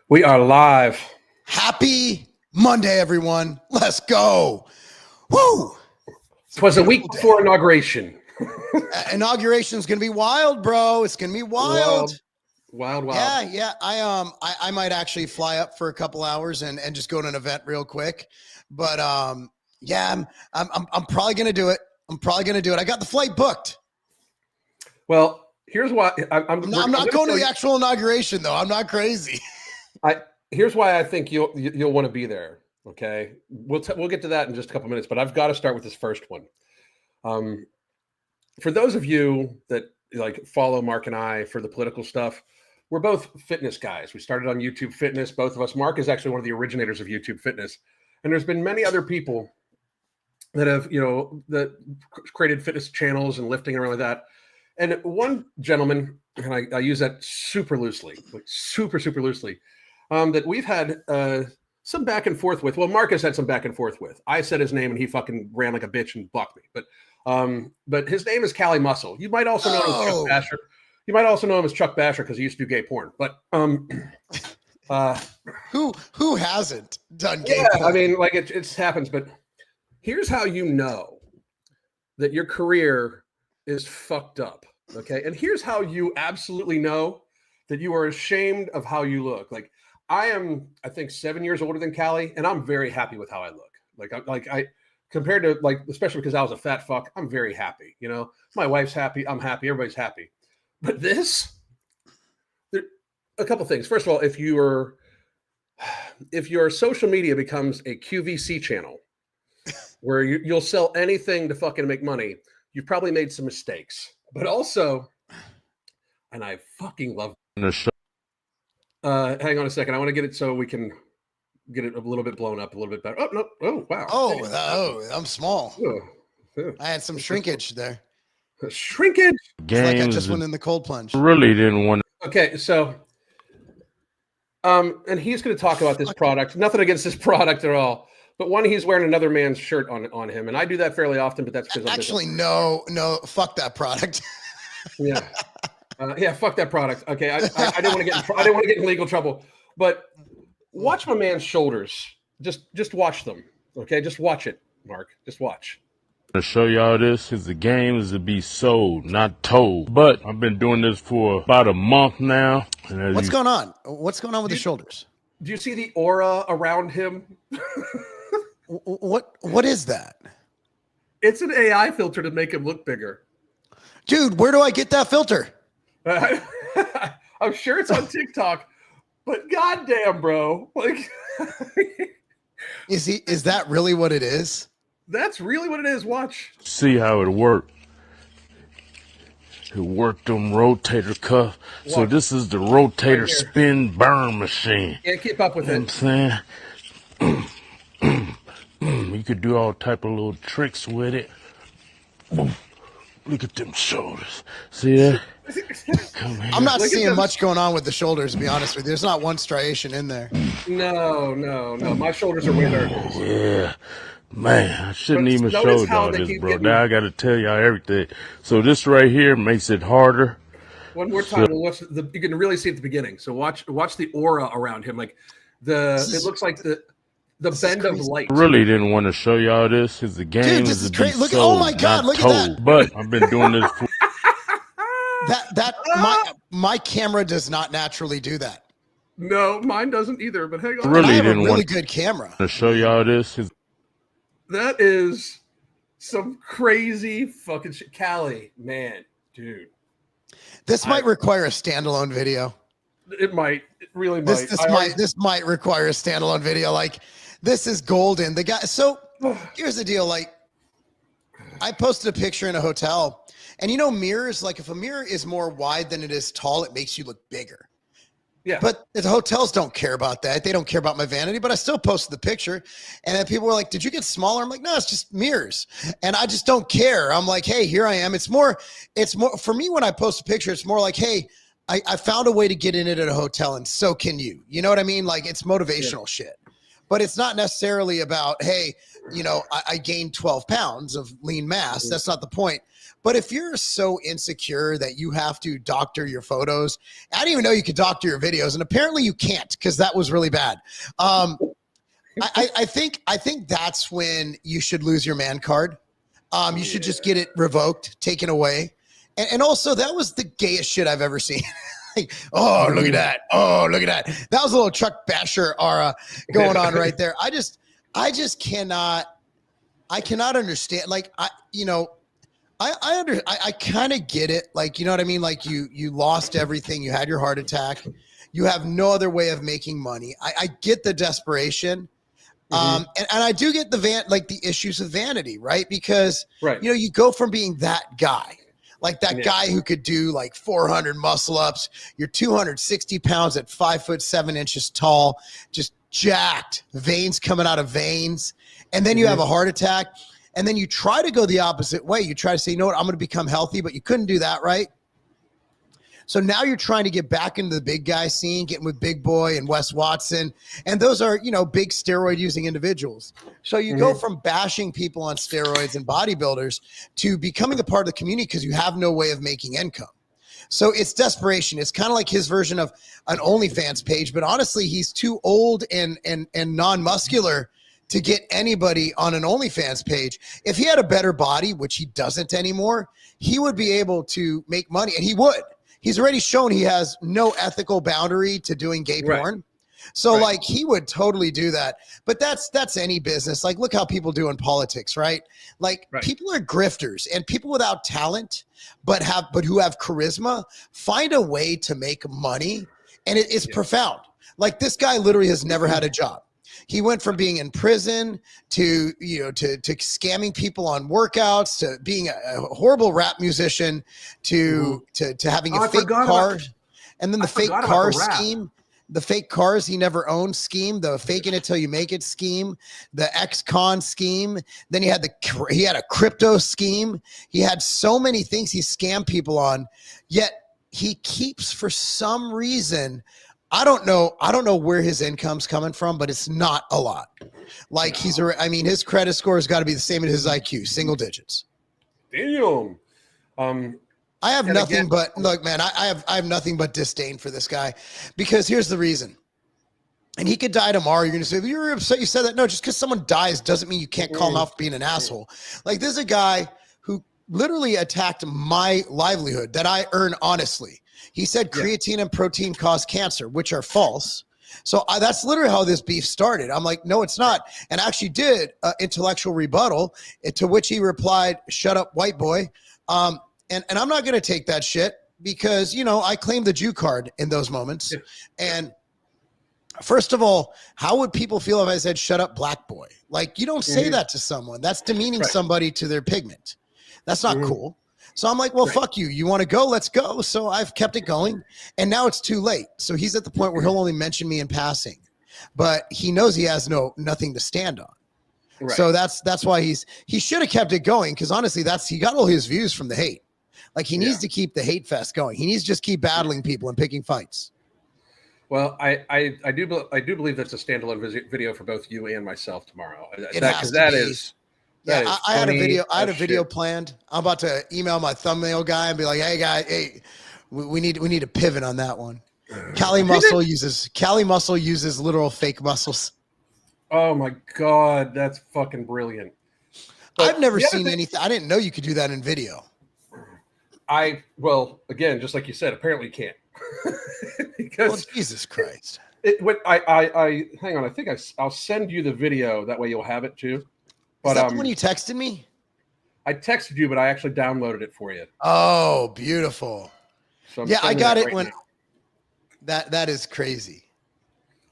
We are live. Happy Monday, everyone. Let's go. Woo! It was a week before inauguration. Inauguration is going to be wild, bro. It's going to be wild. Wild. Yeah. I might actually fly up for a couple hours and just go to an event real quick. But yeah, I'm probably going to do it. I got the flight booked. Well, here's why I'm not going to the actual inauguration, though. I'm not crazy. Here's why I think you'll want to be there. Okay, we'll get to that in just a couple minutes, but I've got to start with this first one. For those of you that like follow Mark and I for the political stuff, we're both fitness guys. We started on YouTube Fitness, both of us. Mark is actually one of the originators of YouTube Fitness, and there's been many other people that have that created fitness channels and lifting and everything like that. And one gentleman, and I use that super loosely, like super loosely, that we've had some back and forth with. Well, Marcus had some back and forth with. I said his name and he fucking ran like a bitch and blocked me. But his name is Cali Muscle. You might also know him as Chuck Basher. You might also know him as Chuck Basher because he used to do gay porn. But who hasn't done gay porn? I mean, like it happens. But here's how you know that your career is fucked up. Okay, and here's how you absolutely know that you are ashamed of how you look. Like I am, I think 7 years older than Callie, and I'm very happy with how I look. I compared to like, especially because I was a fat fuck, I'm very happy. You know, my wife's happy, I'm happy, everybody's happy. But a couple things. First of all, if your social media becomes a QVC channel where you'll sell anything to fucking make money, you've probably made some mistakes. But also, and I fucking love the show. Hang on a second. I want to get it so we can get it a little bit blown up, a little bit better. Oh, no. Oh, wow. Oh, I'm small. I had some shrinkage there. Shrinkage? It's like I just went in the cold plunge. Really didn't want to. Okay, so, and he's going to talk about this product. Nothing against this product at all. But one, he's wearing another man's shirt on him, and I do that fairly often. But that's because no, fuck that product. Yeah, fuck that product. Okay, I didn't want to get I didn't want to get in legal trouble. But watch my man's shoulders. Just watch them. Okay, just watch it, Mark. Just watch. To show y'all this is the game is to be sold, not told. But I've been doing this for about a month now. And what's going on? What's going on with the shoulders? Do you see the aura around him? What is that? It's an AI filter to make him look bigger. Dude, where do I get that filter? I'm sure it's on TikTok, but goddamn, bro. Like is that really what it is? That's really what it is. Watch. See how it worked. It worked them rotator cuff. Watch. So this is the rotator spin burn machine. Can't keep up with it. I'm saying you could do all type of little tricks with it. Look at them shoulders. See that? I'm not seeing much going on with the shoulders, to be honest with you. There's not one striation in there. No. My shoulders are way there. Yeah. Man, I shouldn't even show y'all this, bro. Now I got to tell y'all everything. So this right here makes it harder. One more time. You can really see at the beginning. So watch the aura around him. Like it looks like the bend of light. I really didn't want to show y'all this because the game Dude, this is crazy. Look, oh my God, look at that. But I've been doing this for my camera does not naturally do that. No, mine doesn't either, but hang on. I have a really good camera. To show y'all this. That is some crazy fucking shit. Callie, man, dude. This might require a standalone video. It might. It really might. This might require a standalone video. Like, this is golden. The guy. So here's the deal. Like, I posted a picture in a hotel, and mirrors. Like, if a mirror is more wide than it is tall, it makes you look bigger. Yeah. But the hotels don't care about that. They don't care about my vanity, but I still posted the picture. And then people were like, did you get smaller? I'm like, no, it's just mirrors. And I just don't care. I'm like, hey, here I am. It's more for me when I post a picture, it's more like, hey, I found a way to get in it at a hotel and so can you. You know what I mean? Like it's motivational shit. But it's not necessarily about, hey, I gained 12 pounds of lean mass. That's not the point. But if you're so insecure that you have to doctor your photos, I didn't even know you could doctor your videos, and apparently you can't, because that was really bad. I think that's when you should lose your man card. You should just get it revoked, taken away. And also, that was the gayest shit I've ever seen. Like, oh, look at that. Oh, look at that. That was a little Chuck Basher aura going on right there. I just cannot understand. Like, I kind of get it. Like, you know what I mean? Like you lost everything. You had your heart attack. You have no other way of making money. I get the desperation. And I do get the issues of vanity, right? Because, you go from being that guy, like that guy who could do like 400 muscle ups. You're 260 pounds at 5'7" tall, just jacked, veins coming out of veins. And then you have a heart attack. And then you try to go the opposite way. You try to say, you know what, I'm going to become healthy, but you couldn't do that, right? So now you're trying to get back into the big guy scene, getting with Big Boy and Wes Watson. And those are, big steroid using individuals. So you go from bashing people on steroids and bodybuilders to becoming a part of the community because you have no way of making income. So it's desperation. It's kind of like his version of an OnlyFans page, but honestly, he's too old and non-muscular to get anybody on an OnlyFans page. If he had a better body, which he doesn't anymore, he would be able to make money, and he would. He's already shown he has no ethical boundary to doing gay porn. So like he would totally do that. But that's any business. Like, look how people do in politics, right? Like people are grifters, and people without talent, but who have charisma, find a way to make money. And it's profound. Like, this guy literally has never had a job. He went from being in prison to scamming people on workouts, to being a horrible rap musician, to having a fake car, and then the fake car scheme, the fake cars he never owned scheme, the faking it till you make it scheme, the ex-con scheme. Then he had a crypto scheme. He had so many things he scammed people on, yet he keeps, for some reason, I don't know where his income's coming from, but it's not a lot. Like, his credit score has got to be the same as his IQ, single digits. Damn. I have nothing but look, man. I have nothing but disdain for this guy, because here's the reason. And he could die tomorrow. You're going to say, you're upset you said that. No, just because someone dies doesn't mean you can't call him out for being an asshole. Like, there's a guy who literally attacked my livelihood that I earn honestly. He said creatine and protein cause cancer, which are false. So that's literally how this beef started. I'm like, no, it's not. And I actually did intellectual rebuttal, to which he replied, shut up, white boy. And I'm not going to take that shit, because, I claim the Jew card in those moments. And first of all, how would people feel if I said, shut up, black boy? Like, you don't say that to someone. That's demeaning somebody to their pigment. That's not cool. So I'm like, well, fuck you. You want to go? Let's go. So I've kept it going, and now it's too late. So he's at the point where he'll only mention me in passing, but he knows he has nothing to stand on. Right. So that's why he should have kept it going, because honestly, he got all his views from the hate. Like, he needs to keep the hate fest going. He needs to just keep battling people and picking fights. Well, I do believe that's a standalone video for both you and myself tomorrow. I had a video planned. I'm about to email my thumbnail guy and be like, hey guy, we need to pivot on that one. Cali Muscle uses literal fake muscles. Oh my God, that's fucking brilliant. But I've never seen anything. I didn't know you could do that in video. Again, just like you said, apparently you can't. Because Jesus Christ. I hang on, I think I'll send you the video, that way you'll have it too. But, is that the one you texted me? I texted you, but I actually downloaded it for you. Oh, beautiful. So I got it when that is crazy.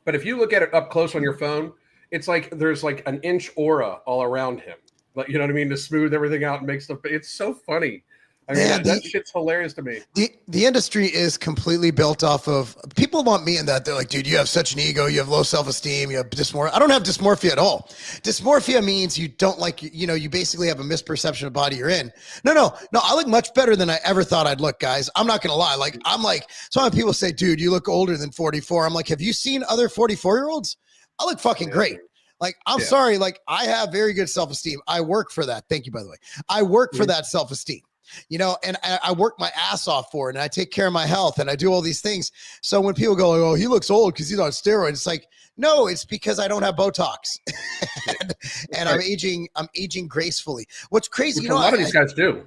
But if you look at it up close on your phone, it's like there's like an inch aura all around him. Like, you know what I mean? To smooth everything out and make stuff. It's so funny. I mean, that shit's hilarious to me. The industry is completely built off of, people want me in that. They're like, dude, you have such an ego. You have low self-esteem. You have dysmorphia. I don't have dysmorphia at all. Dysmorphia means you don't like, you basically have a misperception of body you're in. No. I look much better than I ever thought I'd look, guys. I'm not going to lie. Like, some people say, dude, you look older than 44. I'm like, have you seen other 44-year-olds? I look fucking great. Like, I'm sorry. Like, I have very good self-esteem. I work for that. Thank you, by the way. I work for that self-esteem. you know, and I work my ass off for it, and I take care of my health, and I do all these things. So when people go, oh, he looks old because he's on steroids, it's like, no, it's because I don't have Botox, and I'm aging gracefully. What's crazy, Which a lot of these guys do.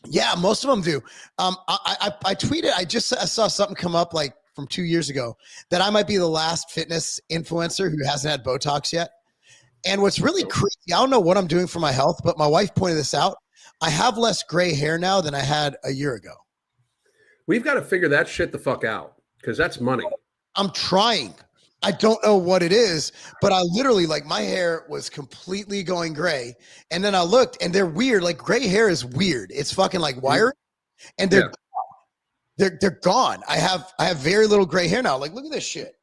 Yeah, most of them do. I tweeted, I saw something come up like from 2 years ago that I might be the last fitness influencer who hasn't had Botox yet. And what's really crazy, I don't know what I'm doing for my health, but my wife pointed this out. I have less gray hair now than I had a year ago. We've got to figure that shit the fuck out because that's money. I'm trying. I don't know what it is, but I literally, like, my hair was completely going gray. And then I looked and they're weird. Like, gray hair is weird. It's fucking like wired, and they're gone. I have very little gray hair now. Like, look at this shit.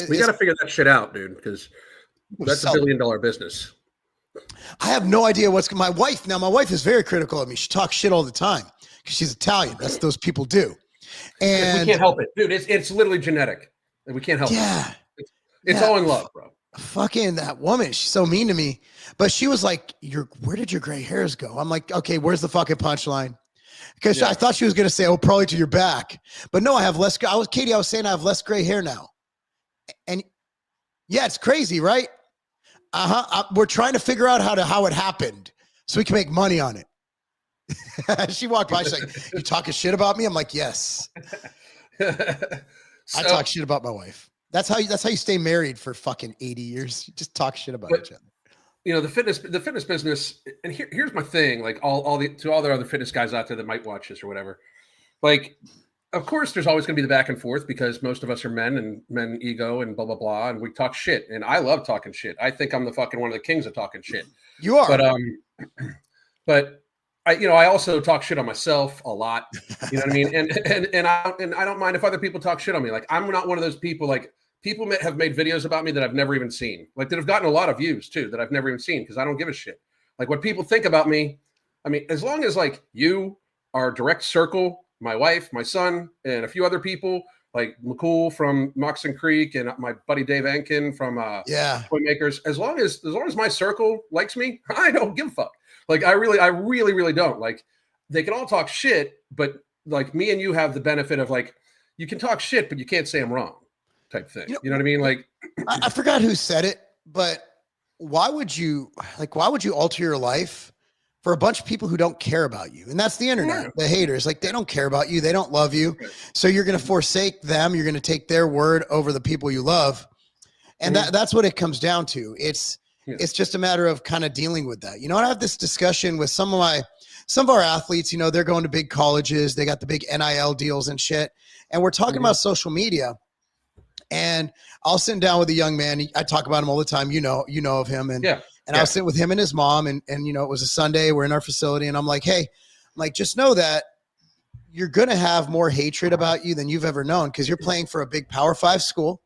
We got to figure that shit out, dude, because that's $1 billion business. I have no idea my wife is very critical of me. She talks shit all the time because she's Italian. That's those people do. And we can't help it, dude. It's literally genetic. We can't help it. It's all in love, bro. Fucking that woman. She's so mean to me. But she was like, where did your gray hairs go? I'm like, okay, where's the fucking punchline? Because I thought she was going to say, oh, probably to your back. But no, I have less. Katie, I was saying I have less gray hair now. And yeah, it's crazy, right? We're trying to figure out how it happened so we can make money on it. She walked by, she's like, you talking shit about me? I'm like, yes. I talk shit about my wife. That's how you stay married for fucking 80 years. You just talk shit about each other. You know, the fitness business, and here's my thing, like all the other fitness guys out there that might watch this or whatever. Like, of course, there's always going to be the back and forth because most of us are men and men ego and blah, blah, blah. And we talk shit. And I love talking shit. I think I'm the fucking one of the kings of talking shit. You are. But I also talk shit on myself a lot. You know what I mean? And I don't mind if other people talk shit on me. Like, I'm not one of those people, like, people have made videos about me that I've never even seen, like, that have gotten a lot of views too, that I've never even seen because I don't give a shit. Like, what people think about me, I mean, as long as, like, you, our direct circle, my wife, my son, and a few other people, like McCool from Moxon Creek and my buddy Dave Ankin from Toy Makers, as long as my circle likes me, I don't give a fuck. Like, I really don't. Like, they can all talk shit, but, like, me and you have the benefit of, like, you can talk shit, but you can't say I'm wrong type thing. You know what I mean? Like, I forgot who said it, but why would you alter your life for a bunch of people who don't care about you? And that's the internet, the haters. Like, they don't care about you. They don't love you. So you're going to forsake them. You're going to take their word over the people you love. And that's what it comes down to. It's just a matter of kind of dealing with that. You know, I have this discussion with some of our athletes. You know, they're going to big colleges. They got the big NIL deals and shit. And we're talking about social media. And I'll sit down with a young man. I talk about him all the time. You know of him. And I'll sit with him and his mom. And you know, it was a Sunday. We're in our facility. And I'm like, hey, just know that you're going to have more hatred about you than you've ever known because you're playing for a big Power 5 school.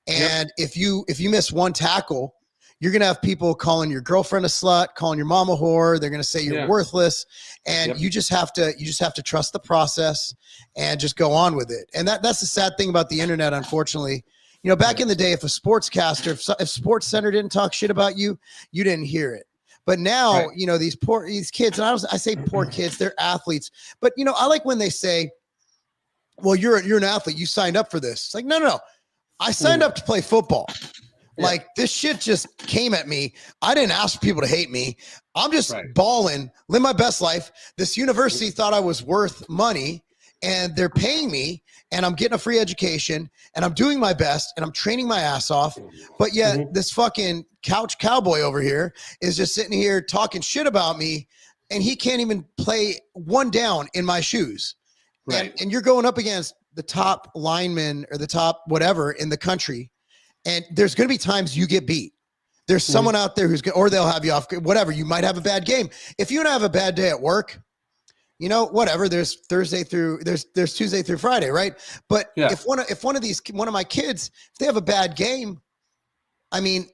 And if you miss one tackle, you're going to have people calling your girlfriend a slut, calling your mom a whore. They're going to say you're worthless. And you just have to trust the process and just go on with it. And that's the sad thing about the internet, unfortunately. You know, back in the day, if a sportscaster, if Sports Center didn't talk shit about you, you didn't hear it. But now, you know, these kids, and I say poor kids, they're athletes. But, you know, I like when they say, well, you're an athlete. You signed up for this. It's like, no. I signed up to play football. Like, this shit just came at me. I didn't ask people to hate me. I'm just balling, live my best life. This university thought I was worth money, and they're paying me, and I'm getting a free education, and I'm doing my best, and I'm training my ass off. But yet this fucking couch cowboy over here is just sitting here talking shit about me, and he can't even play one down in my shoes. And you're going up against the top lineman or the top whatever in the country. And there's going to be times you get beat. There's someone out there or they'll have you off, whatever. You might have a bad game. If you don't have a bad day at work, you know, whatever, there's Tuesday through Friday. Right. But if one of my kids, if they have a bad game, I mean,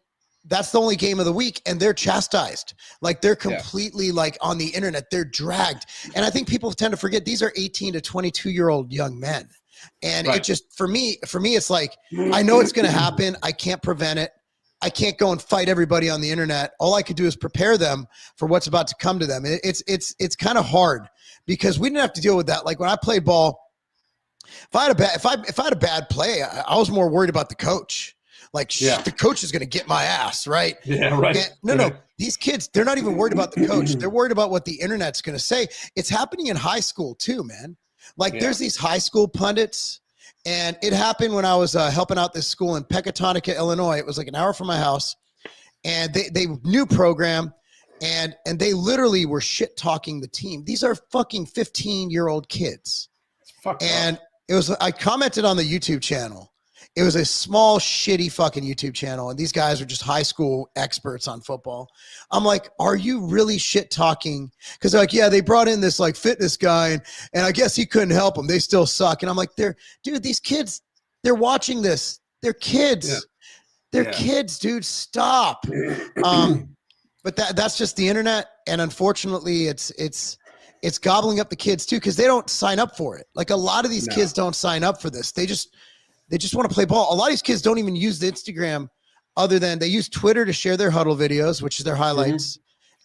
that's the only game of the week and they're chastised. Like, they're completely like on the internet, they're dragged. And I think people tend to forget these are 18 to 22-year-old young men. And it just, for me, it's like, I know it's going to happen. I can't prevent it. I can't go and fight everybody on the internet. All I could do is prepare them for what's about to come to them. It's kind of hard because we didn't have to deal with that. Like when I played ball, if I had a bad play, I was more worried about the coach. Like the coach is going to get my ass, right? Yeah, right. And no. These kids, they're not even worried about the coach. They're worried about what the internet's going to say. It's happening in high school too, man. Like there's these high school pundits, and it happened when I was helping out this school in Pecatonica, Illinois. It was like an hour from my house, and they new program, and they literally were shit talking the team. These are fucking 15-year-old kids. And it was, I commented on the YouTube channel. It was a small, shitty fucking YouTube channel. And these guys are just high school experts on football. I'm like, are you really shit talking? Because they're like, yeah, they brought in this like fitness guy and I guess he couldn't help them. They still suck. And I'm like, dude, these kids, they're watching this. They're kids. Yeah. They're kids, dude. Stop. But that's just the internet. And unfortunately, it's gobbling up the kids too, because they don't sign up for it. Like a lot of these kids don't sign up for this. They just want to play ball. A lot of these kids don't even use the Instagram other than they use Twitter to share their huddle videos, which is their highlights.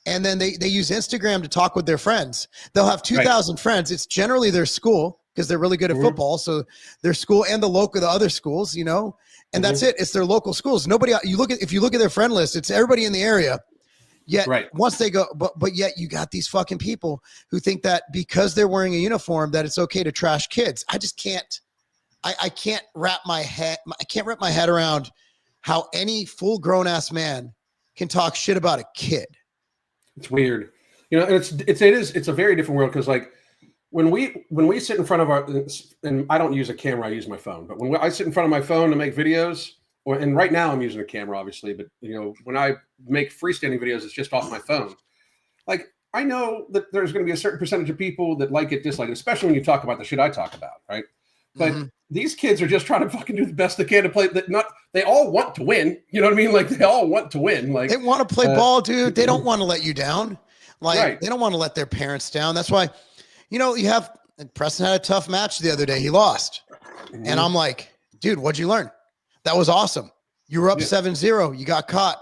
And then they use Instagram to talk with their friends. They'll have 2,000 friends. It's generally their school because they're really good at football. So their school and the other schools, you know, and that's it. It's their local schools. If you look at their friend list, it's everybody in the area. Yet once they go, but yet you got these fucking people who think that because they're wearing a uniform that it's okay to trash kids. I just can't. I can't wrap my head around how any full grown ass man can talk shit about a kid. It's weird, you know. And it's a very different world because like when we sit in front of our, and I don't use a camera, I use my phone. But when I sit in front of my phone to make videos, and right now I'm using a camera, obviously. But you know, when I make freestanding videos, it's just off my phone. Like I know that there's going to be a certain percentage of people that like it, dislike it, especially when you talk about the shit I talk about, right? But these kids are just trying to fucking do the best they can to play. They all want to win. You know what I mean? Like they all want to win. Like they want to play ball, dude. They don't want to let you down. Like they don't want to let their parents down. That's why, you know, Preston had a tough match the other day. He lost. And I'm like, dude, what'd you learn? That was awesome. You were up 7-0. You got caught.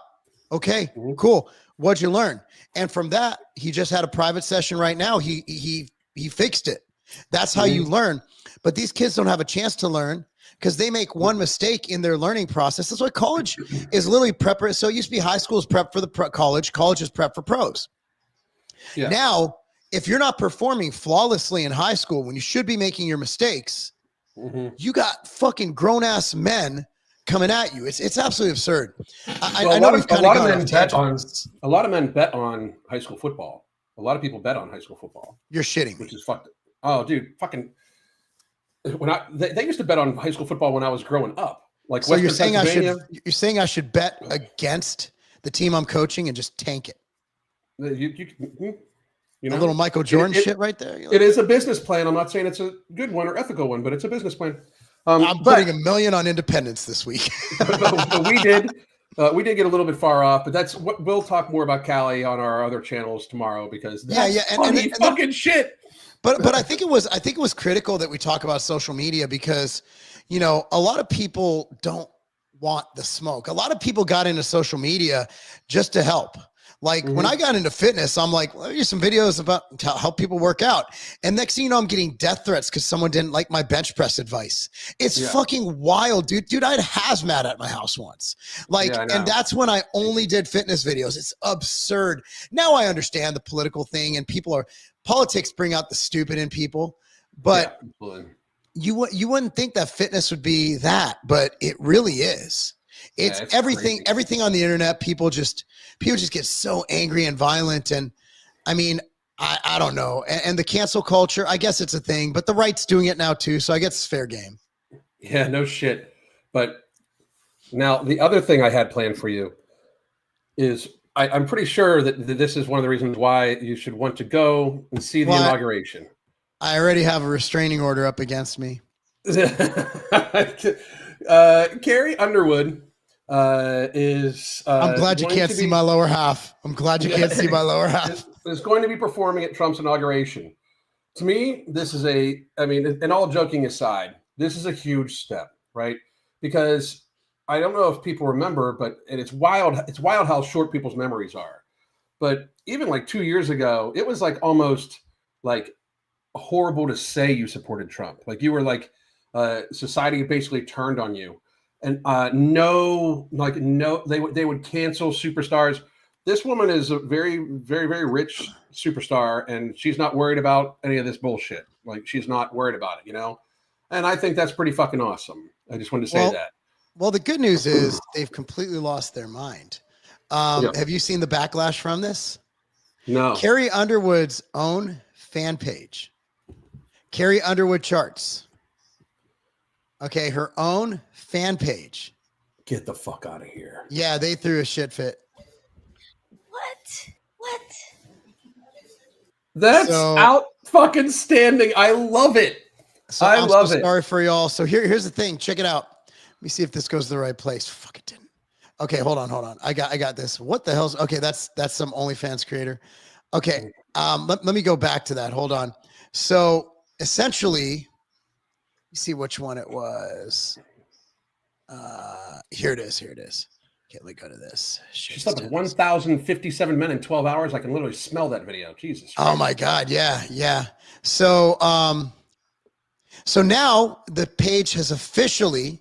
Okay, cool. What'd you learn? And from that, he just had a private session right now. He fixed it. That's how you learn. But these kids don't have a chance to learn because they make one mistake in their learning process. That's why college is literally prep. So it used to be high school is prep for the college. College is prep for pros. Yeah. Now, if you're not performing flawlessly in high school when you should be making your mistakes, you got fucking grown ass men coming at you. It's absolutely absurd. I know we've kind of gone off tangents. A lot of men bet on high school football. A lot of people bet on high school football. You're shitting me. Which is fucked. Oh, dude, fucking. They used to bet on high school football when I was growing up. Like, so you're saying I should bet against the team I'm coaching and just tank it. You know, a little Michael Jordan shit right there. It is a business plan. I'm not saying it's a good one or ethical one, but it's a business plan. I'm putting $1 million on Independence this week. but we did get a little bit far off, but that's what we'll talk more about Cali on our other channels tomorrow because that's funny fucking shit. But I think it was critical that we talk about social media because, you know, a lot of people don't want the smoke. A lot of people got into social media just to help. Like when I got into fitness, I'm like, let me do some videos about to help people work out. And next thing you know, I'm getting death threats because someone didn't like my bench press advice. It's fucking wild, dude. Dude, I had hazmat at my house once. Like, and that's when I only did fitness videos. It's absurd. Now I understand the political thing and politics bring out the stupid in people, but you wouldn't think that fitness would be that, but it really is. It's everything on the internet. People just get so angry and violent. And I mean, I don't know. And the cancel culture, I guess it's a thing, but the right's doing it now too. So I guess it's fair game. Yeah, no shit. But now the other thing I had planned for you is I'm pretty sure that this is one of the reasons why you should want to go and see the inauguration. I already have a restraining order up against me. Carrie Underwood is. I'm glad you can't see my lower half. I'm glad you can't see my lower half. Is going to be performing at Trump's inauguration. To me, this is and all joking aside, this is a huge step, right? Because I don't know if people remember, but and it's wild. It's wild how short people's memories are. But even like 2 years ago, it was like almost like horrible to say you supported Trump. Like you were like society basically turned on you, and no, like no, they would cancel superstars. This woman is a very, very, very rich superstar, and she's not worried about any of this bullshit. Like she's not worried about it, you know. And I think that's pretty fucking awesome. I just wanted to say that. Well, the good news is they've completely lost their mind. Have you seen the backlash from this? No. Carrie Underwood's own fan page. Carrie Underwood charts. Okay, her own fan page. Get the fuck out of here. Yeah, they threw a shit fit. What? That's out fucking standing. I love it. So I love it. Sorry for y'all. So here's the thing. Check it out. Let me see if this goes to the right place. Fuck, it didn't. Okay, hold on. I got this. What the hell's okay? That's some OnlyFans creator. Okay, let me go back to that. Hold on. So essentially, you see which one it was. Here it is. Okay, let me go to this. She slept with 1,057 men in 12 hours. I can literally smell that video. Jesus Christ. Oh my God. Yeah. So, so now the page has officially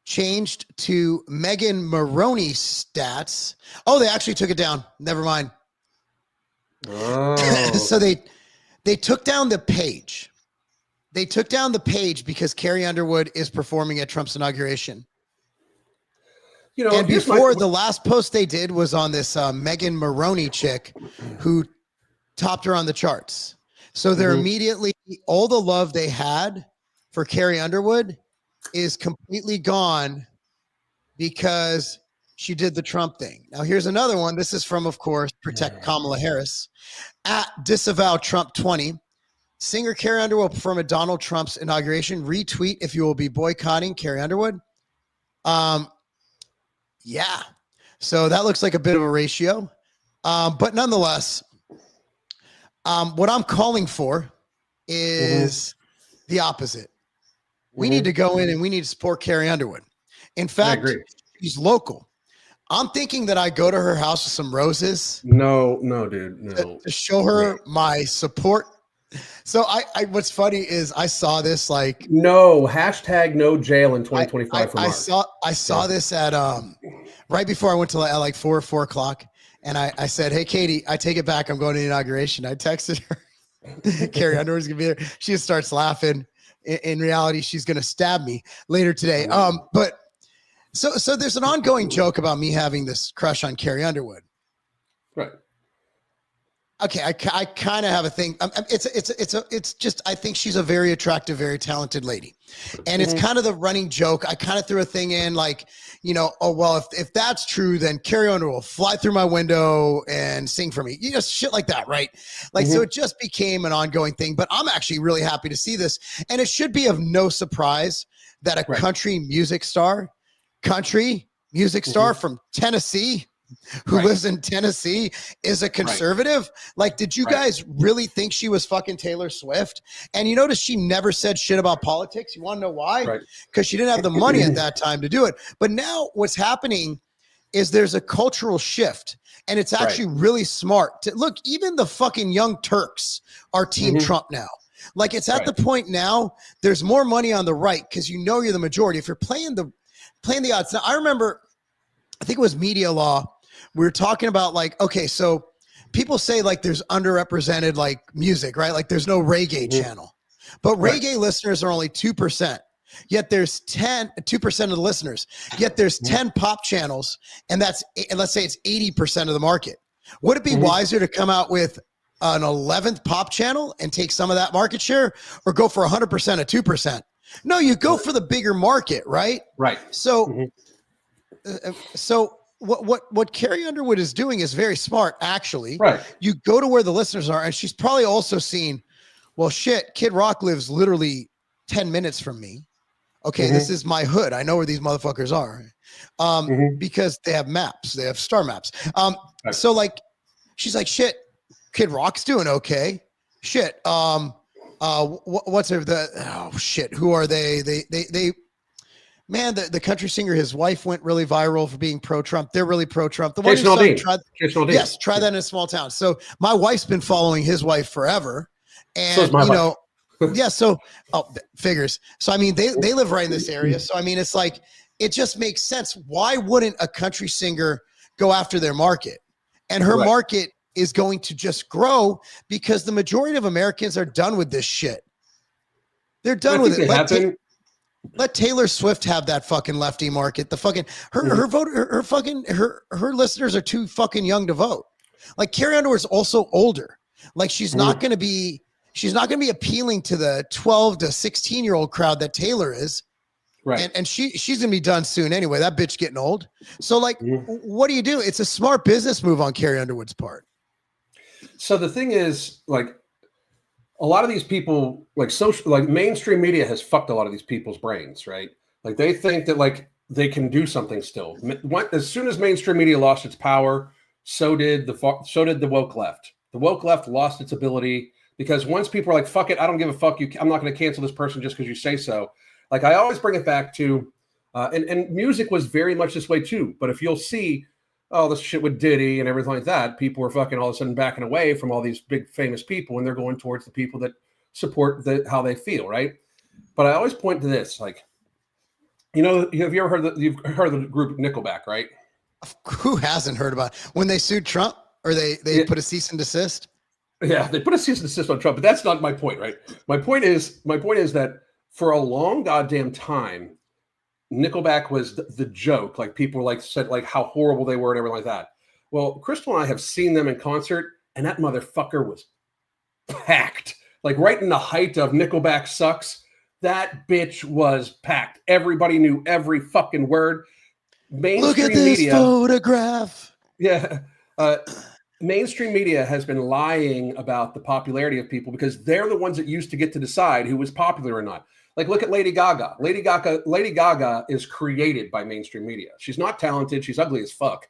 changed to Megan Maroney stats. Oh, they actually took it down. Never mind. Oh. So they took down the page. They took down the page because Carrie Underwood is performing at Trump's inauguration. You know, and before the last post they did was on this Megan Maroney chick who topped her on the charts. So they're immediately, all the love they had for Carrie Underwood is completely gone because she did the Trump thing. Now here's another one. This is from, of course, Protect Kamala Harris. At Disavow Trump 20. Singer Carrie Underwood will perform at Donald Trump's inauguration. Retweet if you will be boycotting Carrie Underwood. Yeah. So that looks like a bit of a ratio. But nonetheless, what I'm calling for is the opposite. We need to go in and we need to support Carrie Underwood. In fact, she's local. I'm thinking that I go to her house with some roses. No, dude. No. To show her my support. So I what's funny is I saw this like no jail in 2025. I saw this at right before I went to like 4 o'clock, and I said, "Hey Katie, I take it back. I'm going to the inauguration." I texted her. Carrie Underwood's gonna be there. She just starts laughing. In reality, she's gonna stab me later today. But so there's an ongoing joke about me having this crush on Carrie Underwood. Right. Okay, I kind of have a thing. It's just I think she's a very attractive, very talented lady, and it's kind of the running joke. I kind of threw a thing in like, you know, oh well, if that's true, then Carrie Underwood will fly through my window and sing for me, you know, shit like that, right? Like so, it just became an ongoing thing. But I'm actually really happy to see this, and it should be of no surprise that a country music star from Tennessee. Who lives in Tennessee is a conservative. Like, did you guys really think she was fucking Taylor Swift? And you notice she never said shit about politics. You want to know why? Because she didn't have the money at that time to do it. But now what's happening is there's a cultural shift, and it's actually really smart. Look, even the fucking Young Turks are Team Trump now. Like, it's at the point now, there's more money on the right because you know you're the majority. If you're playing the odds. Now, I remember, I think it was Media Law. We were talking about like, okay, so people say like there's underrepresented like music, right? Like there's no reggae channel, but reggae listeners are only 2%. Yet there's 2% of the listeners. Yet there's 10 pop channels, and let's say it's 80% of the market. Would it be wiser to come out with an 11th pop channel and take some of that market share, or go for 100% of 2%? No, you go for the bigger market, right? Right. So, What Carrie Underwood is doing is very smart, actually. Right. You go to where the listeners are, and she's probably also seen, well, shit, Kid Rock lives literally 10 minutes from me. Okay, this is my hood. I know where these motherfuckers are. Because they have maps. They have star maps. So like, she's like, shit, Kid Rock's doing okay. Shit. What's her, oh shit, who are they? Man, the country singer, his wife went really viral for being pro-Trump. They're really pro-Trump. The one Jason whose son Aldean. tried, Jason Aldean. yes, try that in a small town. So my wife's been following his wife forever, So is and my you wife. know, yeah. So figures. So I mean, they live right in this area. So I mean, it's like it just makes sense. Why wouldn't a country singer go after their market? And her market is going to just grow because the majority of Americans are done with this shit. They're done with it. Let Taylor Swift have that fucking lefty market. The fucking her listeners are too fucking young to vote. Like Carrie Underwood's also older. Like she's not going to be appealing to the 12 to 16-year-old crowd that Taylor is. Right. And she's going to be done soon anyway. That bitch getting old. So like what do you do? It's a smart business move on Carrie Underwood's part. So the thing is, like, a lot of these people, like mainstream media has fucked a lot of these people's brains, right? Like they think that like they can do something still. As soon as mainstream media lost its power, so did the woke left. The woke left lost its ability because once people are like, "Fuck it, I don't give a fuck you. I'm not going to cancel this person just because you say so." Like I always bring it back to, and music was very much this way too. But if you'll see, oh, this shit with Diddy and everything like that, people are fucking all of a sudden backing away from all these big famous people and they're going towards the people that support how they feel, right? But I always point to this, like, you know, have you ever heard you've heard of the group Nickelback, right? Who hasn't heard about it? When they sued Trump or they put a cease and desist? Yeah, they put a cease and desist on Trump, but that's not my point, right? My point is that for a long goddamn time, Nickelback was the joke. Like people like said like how horrible they were and everything like that. Well, Crystal and I have seen them in concert, and that motherfucker was packed. Like right in the height of Nickelback sucks, that bitch was packed. Everybody knew every fucking word. Look at this photograph. Yeah. Mainstream media has been lying about the popularity of people because they're the ones that used to get to decide who was popular or not. Like, look at Lady Gaga. Lady Gaga is created by mainstream media. She's not talented. She's ugly as fuck.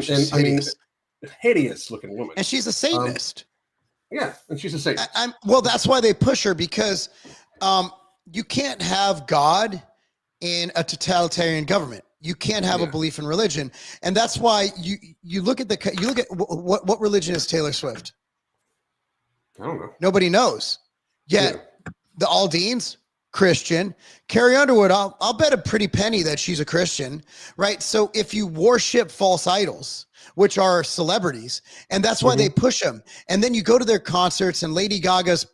She's hideous. Hideous looking woman. And she's a Satanist. Yeah, and she's a Satanist. Well, that's why they push her because you can't have God in a totalitarian government. You can't have a belief in religion, and that's why you look at what religion is Taylor Swift? I don't know. Nobody knows. Yet the Aldeans, Christian. Carrie Underwood, I'll bet a pretty penny that she's a Christian, right? So if you worship false idols, which are celebrities, and that's why they push them, and then you go to their concerts and Lady Gaga's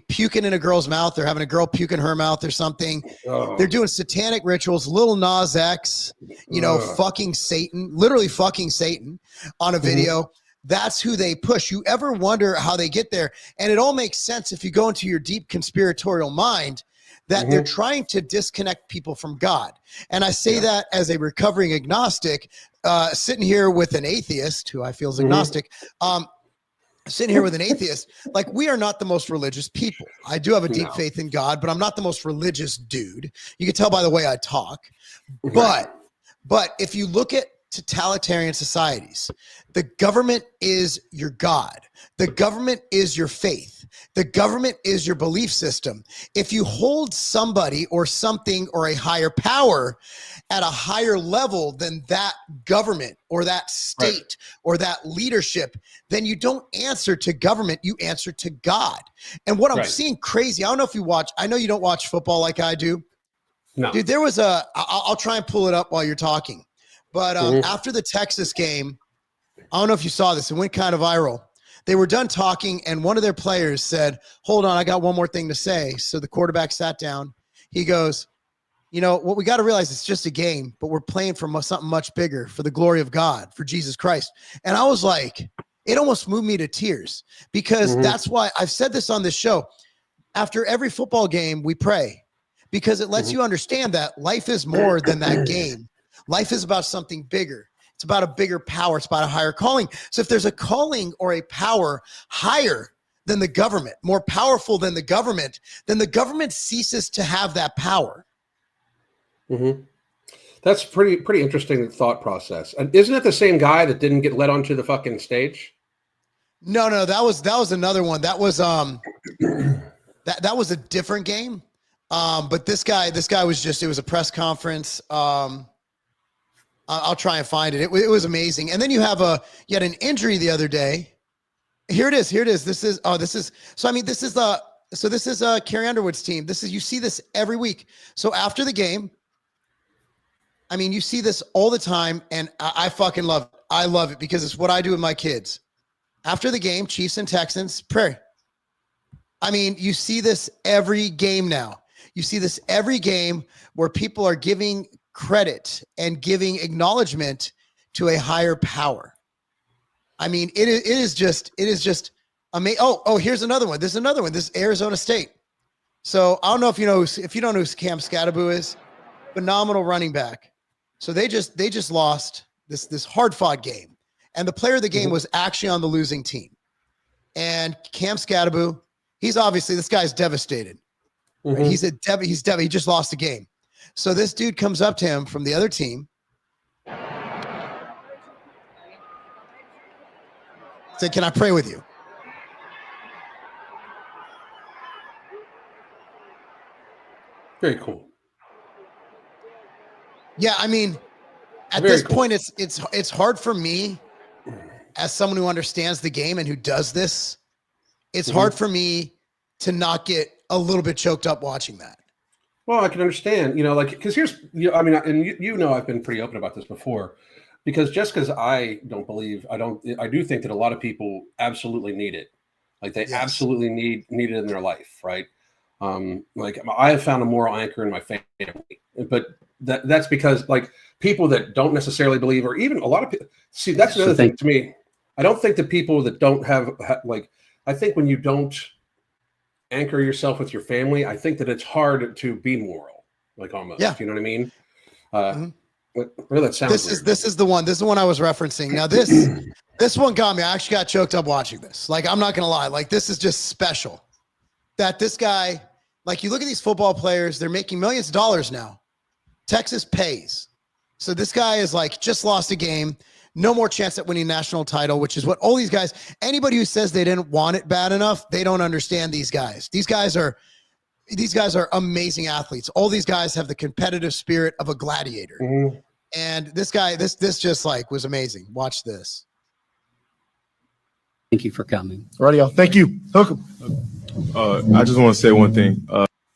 puking in a girl's mouth, they're having a girl puke in her mouth or something. They're doing satanic rituals. Lil Nas X, fucking Satan, literally fucking Satan on a video. That's who they push. You ever wonder how they get there? And it all makes sense if you go into your deep conspiratorial mind that they're trying to disconnect people from God. And I say that as a recovering agnostic, sitting here with an atheist who I feel is agnostic, sitting here with an atheist, like we are not the most religious people. I do have a deep faith in God, but I'm not the most religious dude. You can tell by the way I talk. But if you look at totalitarian societies, the government is your God. The government is your faith. The government is your belief system. If you hold somebody or something or a higher power at a higher level than that government or that state or that leadership, then you don't answer to government, you answer to God. And what I'm seeing crazy, I don't know if you watch, I know you don't watch football like I do. No. Dude, there was I'll try and pull it up while you're talking. But after the Texas game, I don't know if you saw this, it went kind of viral. They were done talking, and one of their players said, hold on, I got one more thing to say. So the quarterback sat down. He goes, what we got to realize, it's just a game, but we're playing for something much bigger, for the glory of God, for Jesus Christ. And I was like, it almost moved me to tears because that's why I've said this on this show. After every football game, we pray because it lets you understand that life is more than that game. Life is about something bigger. It's about a bigger power. It's about a higher calling. So if there's a calling or a power higher than the government, more powerful than the government, then the government ceases to have that power. That's pretty interesting thought process. And isn't it the same guy that didn't get let onto the fucking stage? No, that was another one. That was that was a different game. But this guy was just, it was a press conference. I'll try and find it. It was amazing. And then you had an injury the other day. Here it is. This is Carrie Underwood's team. You see this every week. So after the game, I mean, you see this all the time, and I fucking love it. I love it because it's what I do with my kids. After the game, Chiefs and Texans, prayer. I mean, you see this every game now. You see this every game where people are giving credit and giving acknowledgement to a higher power. I mean, it is just amazing. Oh, here's another one. There's another one. This is Arizona State. So I don't know if you don't know who Cam Scadaboo is, phenomenal running back. So they just lost this hard-fought game. And the player of the game was actually on the losing team. And Cam Scadaboo, he's obviously, this guy's devastated. Right? He just lost a game. So this dude comes up to him from the other team. Said, "Can I pray with you?" Very cool. Yeah, I mean, at this point, it's hard for me as someone who understands the game and who does this. It's hard for me to not get a little bit choked up watching that. Well, I can understand, because here's, I mean, and I've been pretty open about this before, because just because I don't believe, I do think that a lot of people absolutely need it. Like they absolutely need it in their life, right? Like I have found a moral anchor in my family, but that's because like people that don't necessarily believe, or even a lot of people, see, that's another thing to me. I don't think the people that don't have I think when you don't anchor yourself with your family, I think that it's hard to be moral, like almost, you know what I mean? Where that sounds this is the one I was referencing. Now this one got me. I actually got choked up watching this. Like, I'm not going to lie. Like, this is just special that this guy, like, you look at these football players, they're making millions of dollars now. Texas pays. So this guy is like, just lost a game. No more chance at winning a national title, which is what all these guys, anybody who says they didn't want it bad enough, they don't understand these guys. These guys are amazing athletes. All these guys have the competitive spirit of a gladiator. And this guy, this just like was amazing. Watch this. Thank you for coming. Alrighty, y'all. Thank you. Welcome. I just want to say one thing.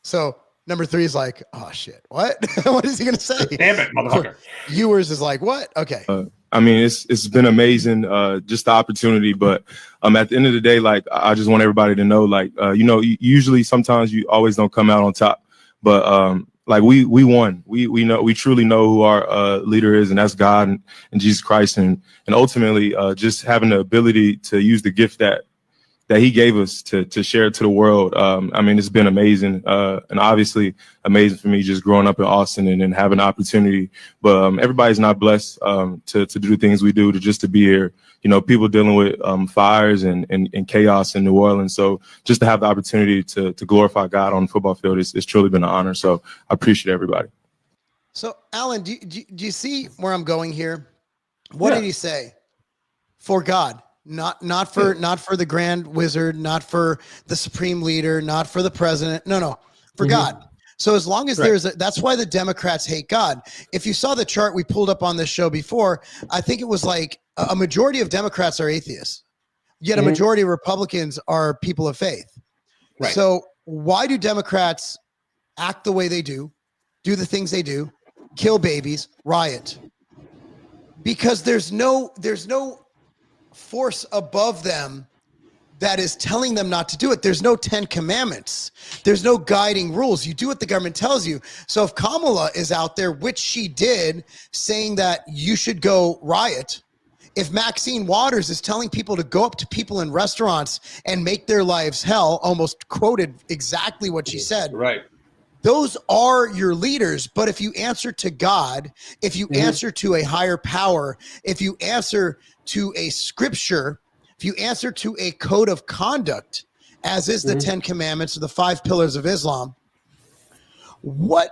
So number 3 is like, oh shit, what? What is he gonna say? Damn it, motherfucker. Viewers is like, what? Okay. I mean, it's been amazing, just the opportunity. But at the end of the day, like, I just want everybody to know, like, usually sometimes you always don't come out on top, but like we won. We truly know who our leader is, and that's God and Jesus Christ, and ultimately just having the ability to use the gift that he gave us to share it to the world. I mean, it's been amazing, and obviously amazing for me just growing up in Austin and having the opportunity. But everybody's not blessed to do the things we do, to be here. People dealing with fires and chaos in New Orleans. So just to have the opportunity to glorify God on the football field, it's truly been an honor. So I appreciate everybody. So, Alan, do you see where I'm going here? What did he say? For God. Not for the grand wizard, not for the supreme leader, not for the president. No, for God. So as long as that's why the Democrats hate God. If you saw the chart we pulled up on this show before, I think it was like a majority of Democrats are atheists, yet a majority of Republicans are people of faith. Right. So why do Democrats act the way they do the things they do, kill babies, riot? Because there's no force above them that is telling them not to do it. There's no 10 commandments. There's no guiding rules. You do what the government tells you. So if Kamala is out there, which she did, saying that you should go riot, if Maxine Waters is telling people to go up to people in restaurants and make their lives hell, almost quoted exactly what she said. Right. Those are your leaders. But if you answer to God, if you answer to a higher power, if you answer to a scripture, if you answer to a code of conduct, as is the 10 commandments or the 5 pillars of Islam, what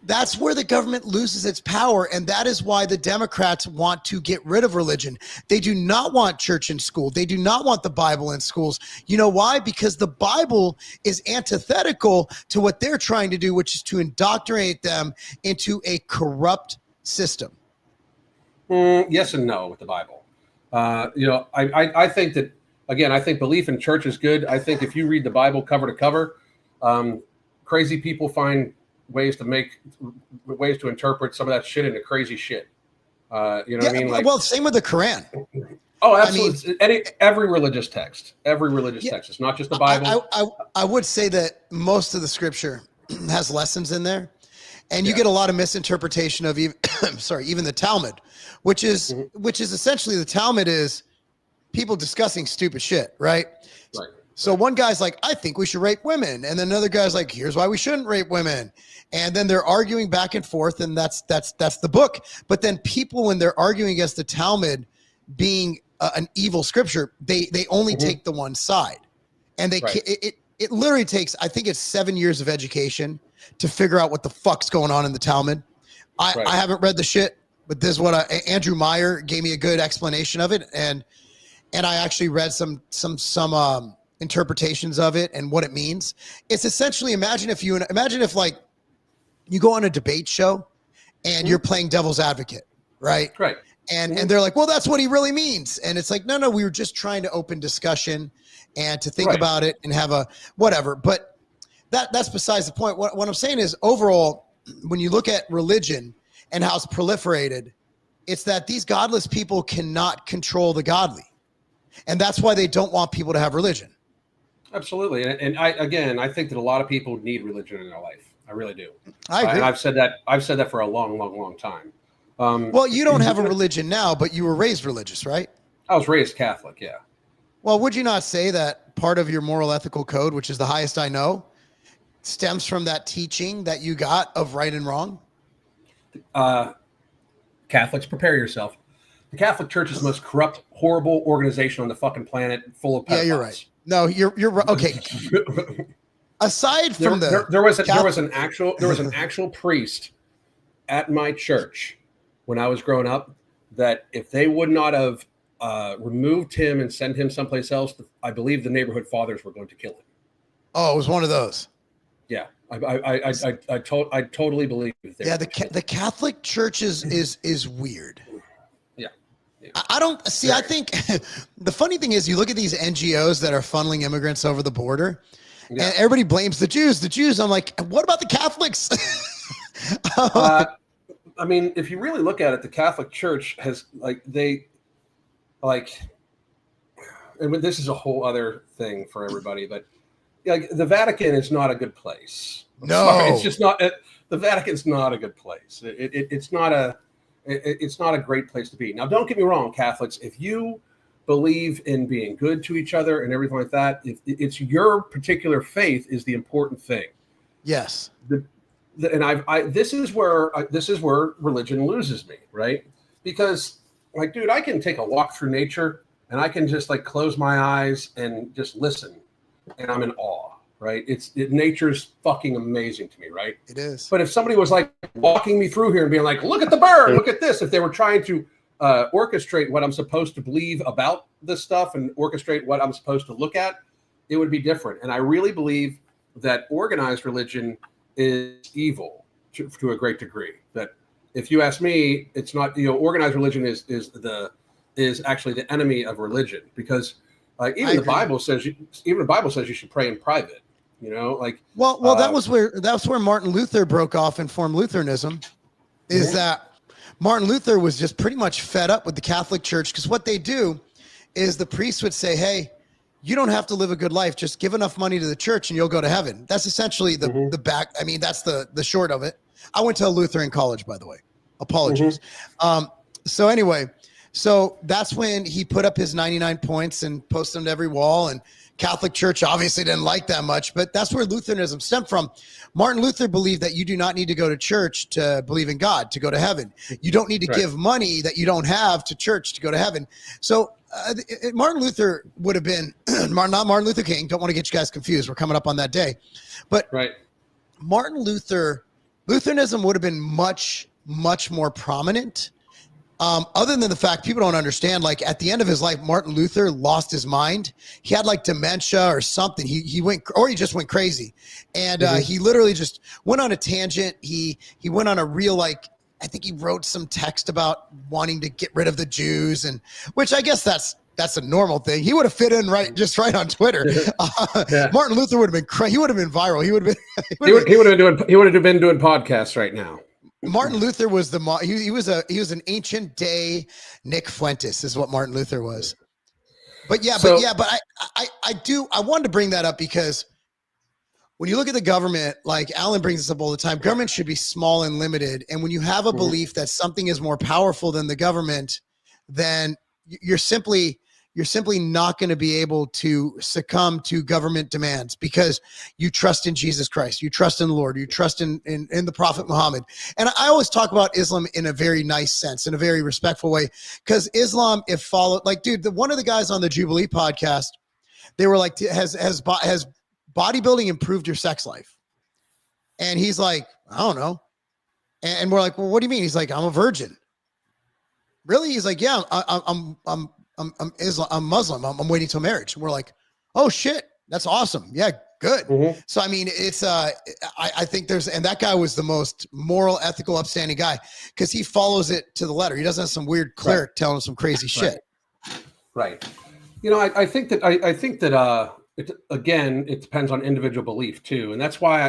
That's where the government loses its power. And that is why the Democrats want to get rid of religion. They do not want church in school. They do not want the Bible in schools. You know why? Because the Bible is antithetical to what they're trying to do, which is to indoctrinate them into a corrupt system. Yes and no with the Bible. I think that, again, I think belief in church is good. I think if you read the Bible cover to cover, crazy people find ways to interpret some of that shit into crazy shit. What I mean? Like, well, same with the Quran. Oh, absolutely. I mean, every religious text. It's not just the Bible. I would say that most of the scripture has lessons in there, and you get a lot of misinterpretation of even the Talmud, which is essentially, the Talmud is people discussing stupid shit, right? Right. So one guy's like, I think we should rape women. And then another guy's like, here's why we shouldn't rape women. And then they're arguing back and forth, and that's the book. But then people, when they're arguing against the Talmud being an evil scripture, they only take the one side. And it literally takes, I think it's 7 years of education to figure out what the fuck's going on in the Talmud. I haven't read the shit, but this is what Andrew Meyer gave me a good explanation of it. And I actually read some interpretations of it and what it means. It's essentially, imagine if like you go on a debate show and you're playing devil's advocate, right? Right. And they're like, well, that's what he really means. And it's like, no, we were just trying to open discussion and to think about it and have a whatever. But that's besides the point. What I'm saying is, overall, when you look at religion and how it's proliferated, it's that these godless people cannot control the godly. And that's why they don't want people to have religion. Absolutely. And I think that a lot of people need religion in their life. I really do. I agree. And I've said that for a long, long, long time. Well, you don't have a religion now, but you were raised religious, right? I was raised Catholic, yeah. Well, would you not say that part of your moral ethical code, which is the highest I know, stems from that teaching that you got of right and wrong? Catholics, prepare yourself. The Catholic Church is the most corrupt, horrible organization on the fucking planet, full of pedophiles. Yeah, you're right. No, you're right. Okay. Aside from there was an actual priest at my church when I was growing up, that if they would not have removed him and sent him someplace else, I believe the neighborhood fathers were going to kill him. Oh, it was one of those. Yeah, I totally believe it. Yeah, the Catholic Church is weird. Yeah. I don't see. I think the funny thing is, you look at these NGOs that are funneling immigrants over the border, and everybody blames the Jews. The Jews. I'm like, what about the Catholics? I mean, if you really look at it, the Catholic Church has and this is a whole other thing for everybody, but like the Vatican is not a good place. Sorry, it's just not. The Vatican's not a good place. It's not a great place to be. Now, don't get me wrong, Catholics. If you believe in being good to each other and everything like that, it's your particular faith is the important thing. Yes. This is where religion loses me, right? Because, like, dude, I can take a walk through nature and I can just like close my eyes and just listen, and I'm in awe, right? Nature's fucking amazing to me, right? It is. But if somebody was like walking me through here and being like, look at the bird, look at this, if they were trying to orchestrate what I'm supposed to believe about this stuff and orchestrate what I'm supposed to look at, it would be different. And I really believe that organized religion is evil to a great degree. That if you ask me, it's not, organized religion is actually the enemy of religion, because even the Bible says you should pray in private. That's where Martin Luther broke off and formed Lutheranism. Is that Martin Luther was just pretty much fed up with the Catholic Church, because what they do is the priests would say, hey, you don't have to live a good life. Just give enough money to the church and you'll go to heaven. That's essentially the back. I mean, that's the short of it. I went to a Lutheran college, by the way. Apologies. So that's when he put up his 99 points and posted them to every wall. And Catholic Church obviously didn't like that much, but that's where Lutheranism stemmed from. Martin Luther believed that you do not need to go to church to believe in God, to go to heaven. You don't need to give money that you don't have to church to go to heaven. So Martin Luther would have been not Martin Luther King. Don't want to get you guys confused. We're coming up on that day, but Martin Luther Lutheranism would have been much, much more prominent. Other than the fact people don't understand, like at the end of his life, Martin Luther lost his mind. He had like dementia or something. He went, or he just went crazy. And he literally just went on a tangent. He went on a real, like, I think he wrote some text about wanting to get rid of the Jews, and which I guess that's a normal thing. He would have fit in right on Twitter. Martin Luther would have been he would have been viral. He would have been doing podcasts right now. Martin Luther was he was an ancient day Nick Fuentes is what Martin Luther was. But I wanted to bring that up because when you look at the government, like Alan brings this up all the time, government should be small and limited. And when you have a belief that something is more powerful than the government, then you're simply not going to be able to succumb to government demands because you trust in Jesus Christ. You trust in the Lord. You trust in the Prophet Muhammad. And I always talk about Islam in a very nice sense, in a very respectful way, because Islam, if followed, like, dude, one of the guys on the Jubilee podcast, they were like, has bodybuilding improved your sex life? And he's like, I don't know. And we're like, well, what do you mean? He's like, I'm a virgin. Really? He's like, yeah, I'm Muslim. I'm waiting till marriage. And we're like, oh shit, that's awesome. Yeah, good. So I mean, it's I think and that guy was the most moral, ethical, upstanding guy because he follows it to the letter. He doesn't have some weird cleric telling him some crazy shit. Right. You know, I think that it depends on individual belief too, and that's why I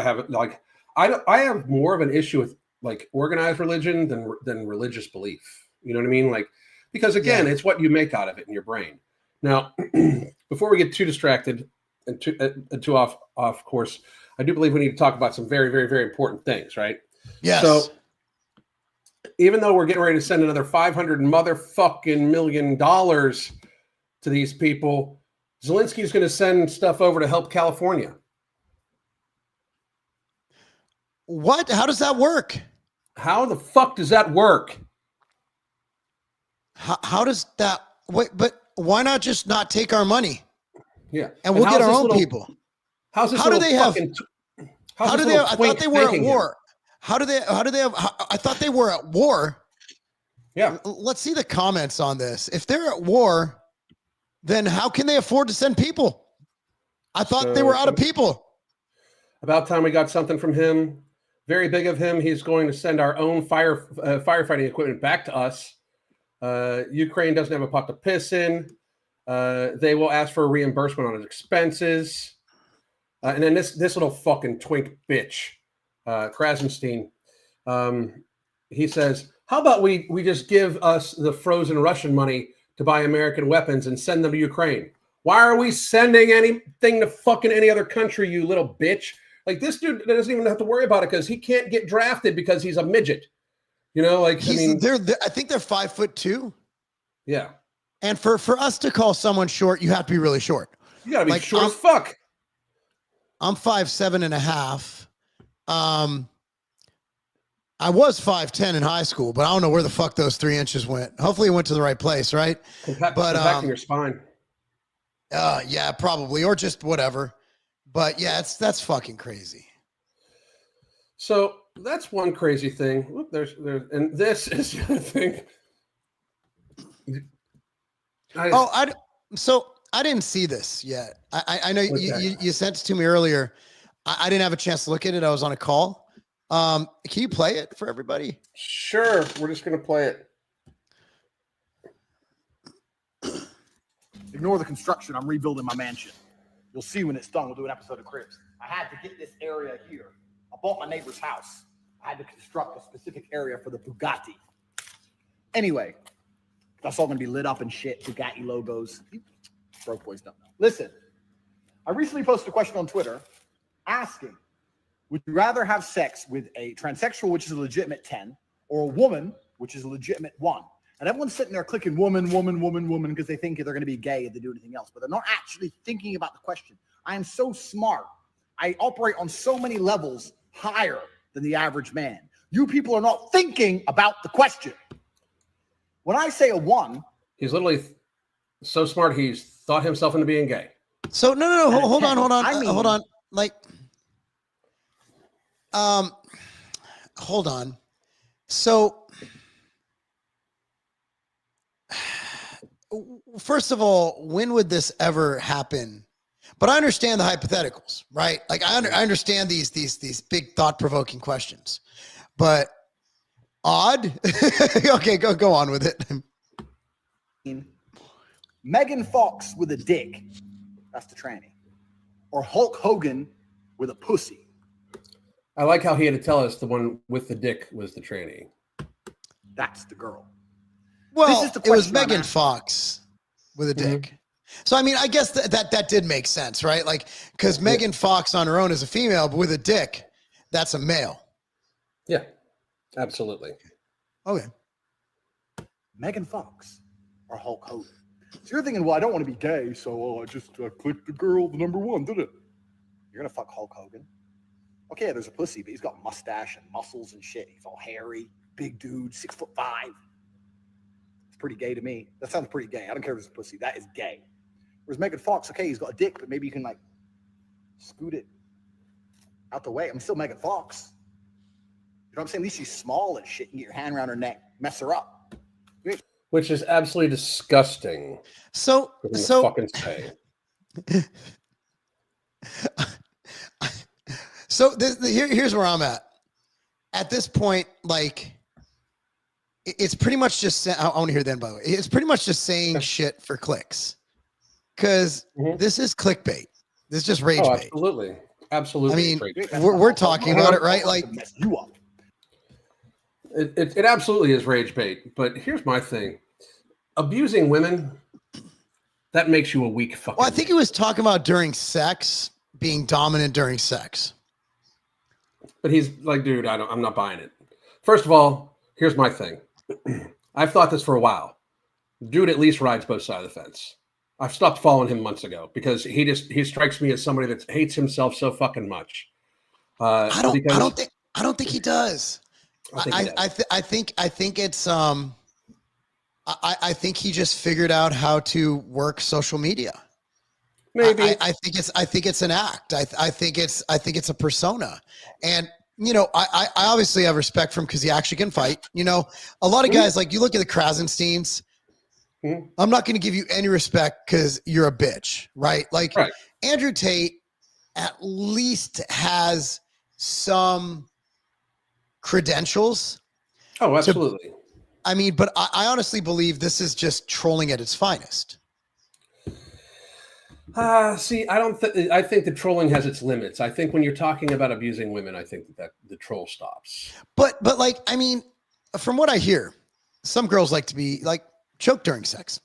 have it. Like, I have more of an issue with like organized religion than religious belief. You know what I mean? Like. Because again, it's what you make out of it in your brain. Now, before we get too distracted and too off course, I do believe we need to talk about some very, very, very important things, right? Yes. So, even though we're getting ready to send another $500 motherfucking million to these people, Zelensky's going to send stuff over to help California. What? How does that work? How the fuck does that work? How does that wait? But why not just not take our money? Yeah, and we'll get our own people. How do they have? I thought they were at war. How do they have? I thought they were at war. Yeah. Let's see the comments on this. If they're at war, then how can they afford to send people? I thought they were out of people. About time we got something from him. Very big of him. He's going to send our own firefighting equipment back to us. Ukraine doesn't have a pot to piss in. They will ask for a reimbursement on his expenses. And then this little fucking twink bitch, Krasenstein, he says, how about we just give us the frozen Russian money to buy American weapons and send them to Ukraine? Why are we sending anything to fucking any other country, you little bitch? Like, this dude doesn't even have to worry about it because he can't get drafted because he's a midget. You know, like, I mean, I think they're 5'2". Yeah. And for us to call someone short, you have to be really short. You gotta be like, short as fuck. I'm 5'7.5". I was 5'10" in high school, but I don't know where the fuck those 3 inches went. Hopefully it went to the right place, right? Compacting your spine. Yeah, probably, or just whatever. But yeah, that's fucking crazy. So that's one crazy thing. Look, there's, and this is the other thing. I didn't see this yet. I know you sent it to me earlier. I didn't have a chance to look at it. I was on a call. Can you play it for everybody? Sure. We're just going to play it. Ignore the construction. I'm rebuilding my mansion. You'll see when it's done. We'll do an episode of Cribs. I had to get this area here. I bought my neighbor's house. I had to construct a specific area for the Bugatti. Anyway, that's all going to be lit up and shit. Bugatti logos. Broke boys don't know. Listen, I recently posted a question on Twitter asking, would you rather have sex with a transsexual, which is a legitimate 10, or a woman, which is a legitimate 1? And everyone's sitting there clicking woman, woman, woman, woman, because they think they're going to be gay if they do anything else. But they're not actually thinking about the question. I am so smart. I operate on so many levels higher than the average man. You people are not thinking about the question. When I say a 1, he's literally so smart he's thought himself into being gay. So no, hold on. Like, Hold on. So, first of all, when would this ever happen? But I understand the hypotheticals, right? Like I understand these big thought-provoking questions, but odd. Okay, go on with it. Megan Fox with a dick, that's the tranny, or Hulk Hogan with a pussy. I like how he had to tell us the one with the dick was the tranny. That's the girl. Well, it was Megan Fox with a dick. Mm-hmm. So, I mean, I guess that did make sense, right? Like, because Megan Fox on her own is a female, but with a dick, that's a male. Yeah, absolutely. Okay. Megan Fox or Hulk Hogan. So you're thinking, well, I don't want to be gay, so I just clicked the girl, the number one, did it? You're going to fuck Hulk Hogan? Okay, yeah, there's a pussy, but he's got mustache and muscles and shit. He's all hairy, big dude, 6'5". It's pretty gay to me. That sounds pretty gay. I don't care if it's a pussy. That is gay. Whereas Megan Fox, okay, he's got a dick, but maybe you can like scoot it out the way. I'm still Megan Fox. You know what I'm saying? At least she's small and shit. You can get your hand around her neck, mess her up. Which is absolutely disgusting. So fucking say. So here's where I'm at. At this point, like, it's pretty much just. I want to hear that, by the way. It's pretty much just saying shit for clicks, because this is clickbait. This is just rage bait. Absolutely, absolutely. I mean, we're talking about it, right? Like, mess you up. It absolutely is rage bait. But here's my thing: abusing women, that makes you a weak fucking. Well, I think he was talking about during sex, being dominant during sex. But he's like, dude, I'm not buying it. First of all, here's my thing. I've thought this for a while. Dude at least rides both sides of the fence. I've stopped following him months ago because he strikes me as somebody that hates himself so fucking much. I don't think he does. I think it's I think he just figured out how to work social media. Maybe I think it's an act. I think it's a persona, and you know, I obviously have respect for him because he actually can fight. You know, a lot of guys, like, you look at the Krasensteins. I'm not going to give you any respect because you're a bitch, right? Like, Andrew Tate at least has some credentials. Oh, absolutely. I mean, but I honestly believe this is just trolling at its finest. See, I think the trolling has its limits. I think when you're talking about abusing women, I think that the troll stops. But like, I mean, from what I hear, some girls like to be like choked during sex.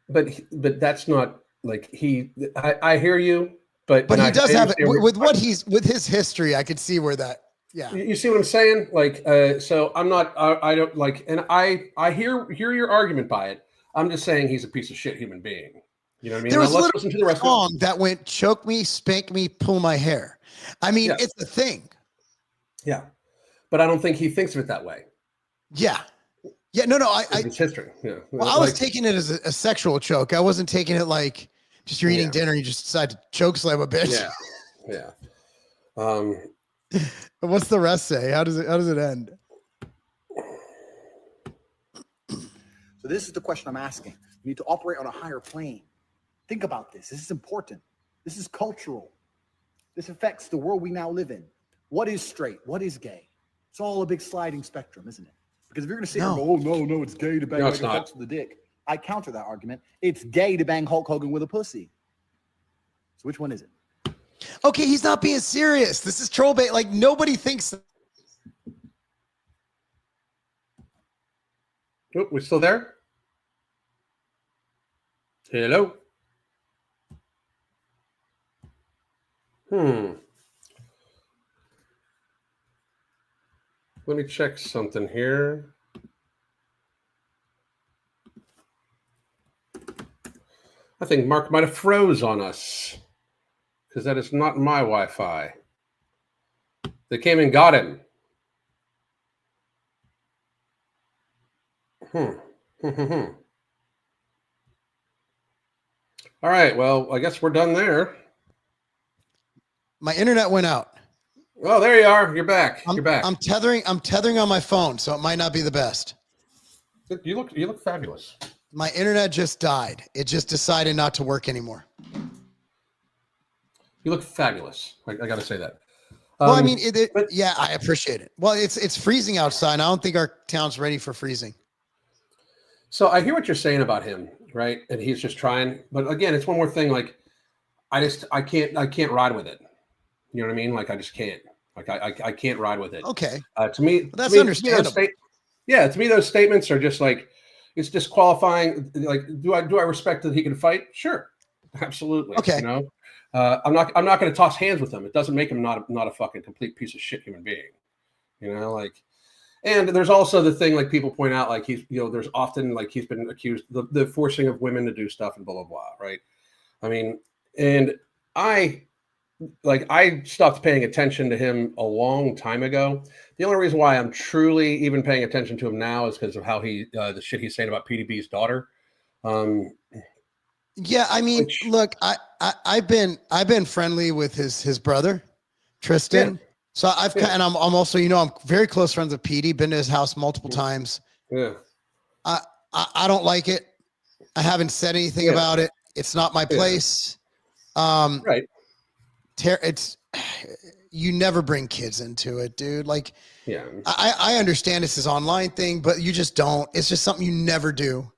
But that's not like I hear you, but he does have it with his history. I could see where that. Yeah. You see what I'm saying? Like, so I'm not. I don't like, and I hear your argument by it. I'm just saying he's a piece of shit human being. You know what I mean? There was let's listen to the rest of the song that went choke me, spank me, pull my hair. I mean, it's a thing. Yeah. But I don't think he thinks of it that way. Yeah. Yeah. No. It's history. Yeah. Well, I was taking it as a sexual choke. I wasn't taking it like just you're eating dinner and you just decide to choke slam a bitch. Yeah. Yeah. What's the rest say? How does it end? So this is the question I'm asking. You need to operate on a higher plane. Think about this. This is important. This is cultural. This affects the world we now live in. What is straight? What is gay? It's all a big sliding spectrum, isn't it? Because if you're going to sit here and go, oh, no, it's gay to bang Megan Fox with a dick, I counter that argument. It's gay to bang Hulk Hogan with a pussy. So which one is it? Okay, he's not being serious. This is troll bait. Like, nobody thinks. Oh, we're still there? Hello? Let me check something here. I think Mark might have froze on us because that is not my Wi-Fi. They came and got him. All right. Well, I guess we're done there. My internet went out. Oh, there you are. You're back. You're back. I'm tethering on my phone, so it might not be the best. You look fabulous. My internet just died. It just decided not to work anymore. You look fabulous. I got to say that. Well, I mean, yeah, I appreciate it. Well, it's freezing outside. I don't think our town's ready for freezing. So I hear what you're saying about him, right? And he's just trying. But again, it's one more thing. Like, I can't ride with it. You know what I mean? Like, I just can't. Like, I can't ride with it. Okay. To me, well, that's understandable. To me, those statements are just like, it's disqualifying. Like, do I respect that he can fight? Sure, absolutely. Okay. You know, I'm not going to toss hands with him. It doesn't make him not a fucking complete piece of shit human being. You know, like, and there's also the thing, like people point out, like there's often like he's been accused the forcing of women to do stuff and blah blah blah. Right. I mean, and I stopped paying attention to him a long time ago. The only reason why I'm truly even paying attention to him now is because of how the shit he's saying about PDB's daughter. Yeah, I mean, look, I've been friendly with his brother, Tristan. Yeah. So and I'm also, I'm very close friends with PD. Been to his house multiple times. Yeah. I don't like it. I haven't said anything about it. It's not my place. Right. It's you never bring kids into it, dude. Like, yeah, I understand this is online thing, but you just don't. It's just something you never do.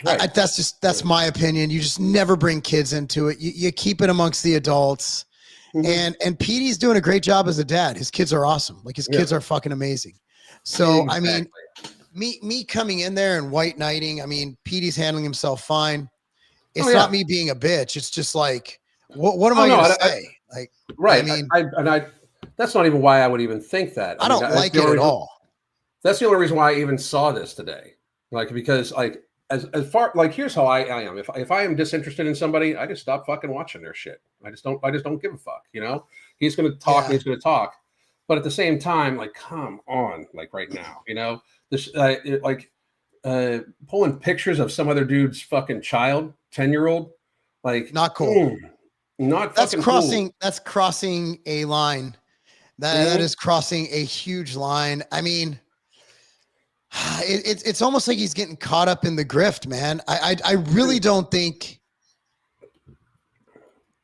Right. That's my opinion. You just never bring kids into it. You keep it amongst the adults. Mm-hmm. And PD's doing a great job as a dad. His kids are awesome. Like his kids are fucking amazing. So exactly. I mean, me coming in there and white knighting. I mean, PD's handling himself fine. It's not me being a bitch. It's just like, what am I going to say? Like, right. I mean, that's not even why I would even think that. I don't like it at all. That's the only reason why I even saw this today. Like, because like, as far, like, here's how I am. If I am disinterested in somebody, I just stop fucking watching their shit. I just don't give a fuck. You know, he's going to talk and he's going to talk. But at the same time, like, come on, like right now, this, pulling pictures of some other dude's fucking child, 10-year-old, like, not cool. That's crossing. Cool. That's crossing a line. That is crossing a huge line. I mean, it's almost like he's getting caught up in the grift, man. I really don't think,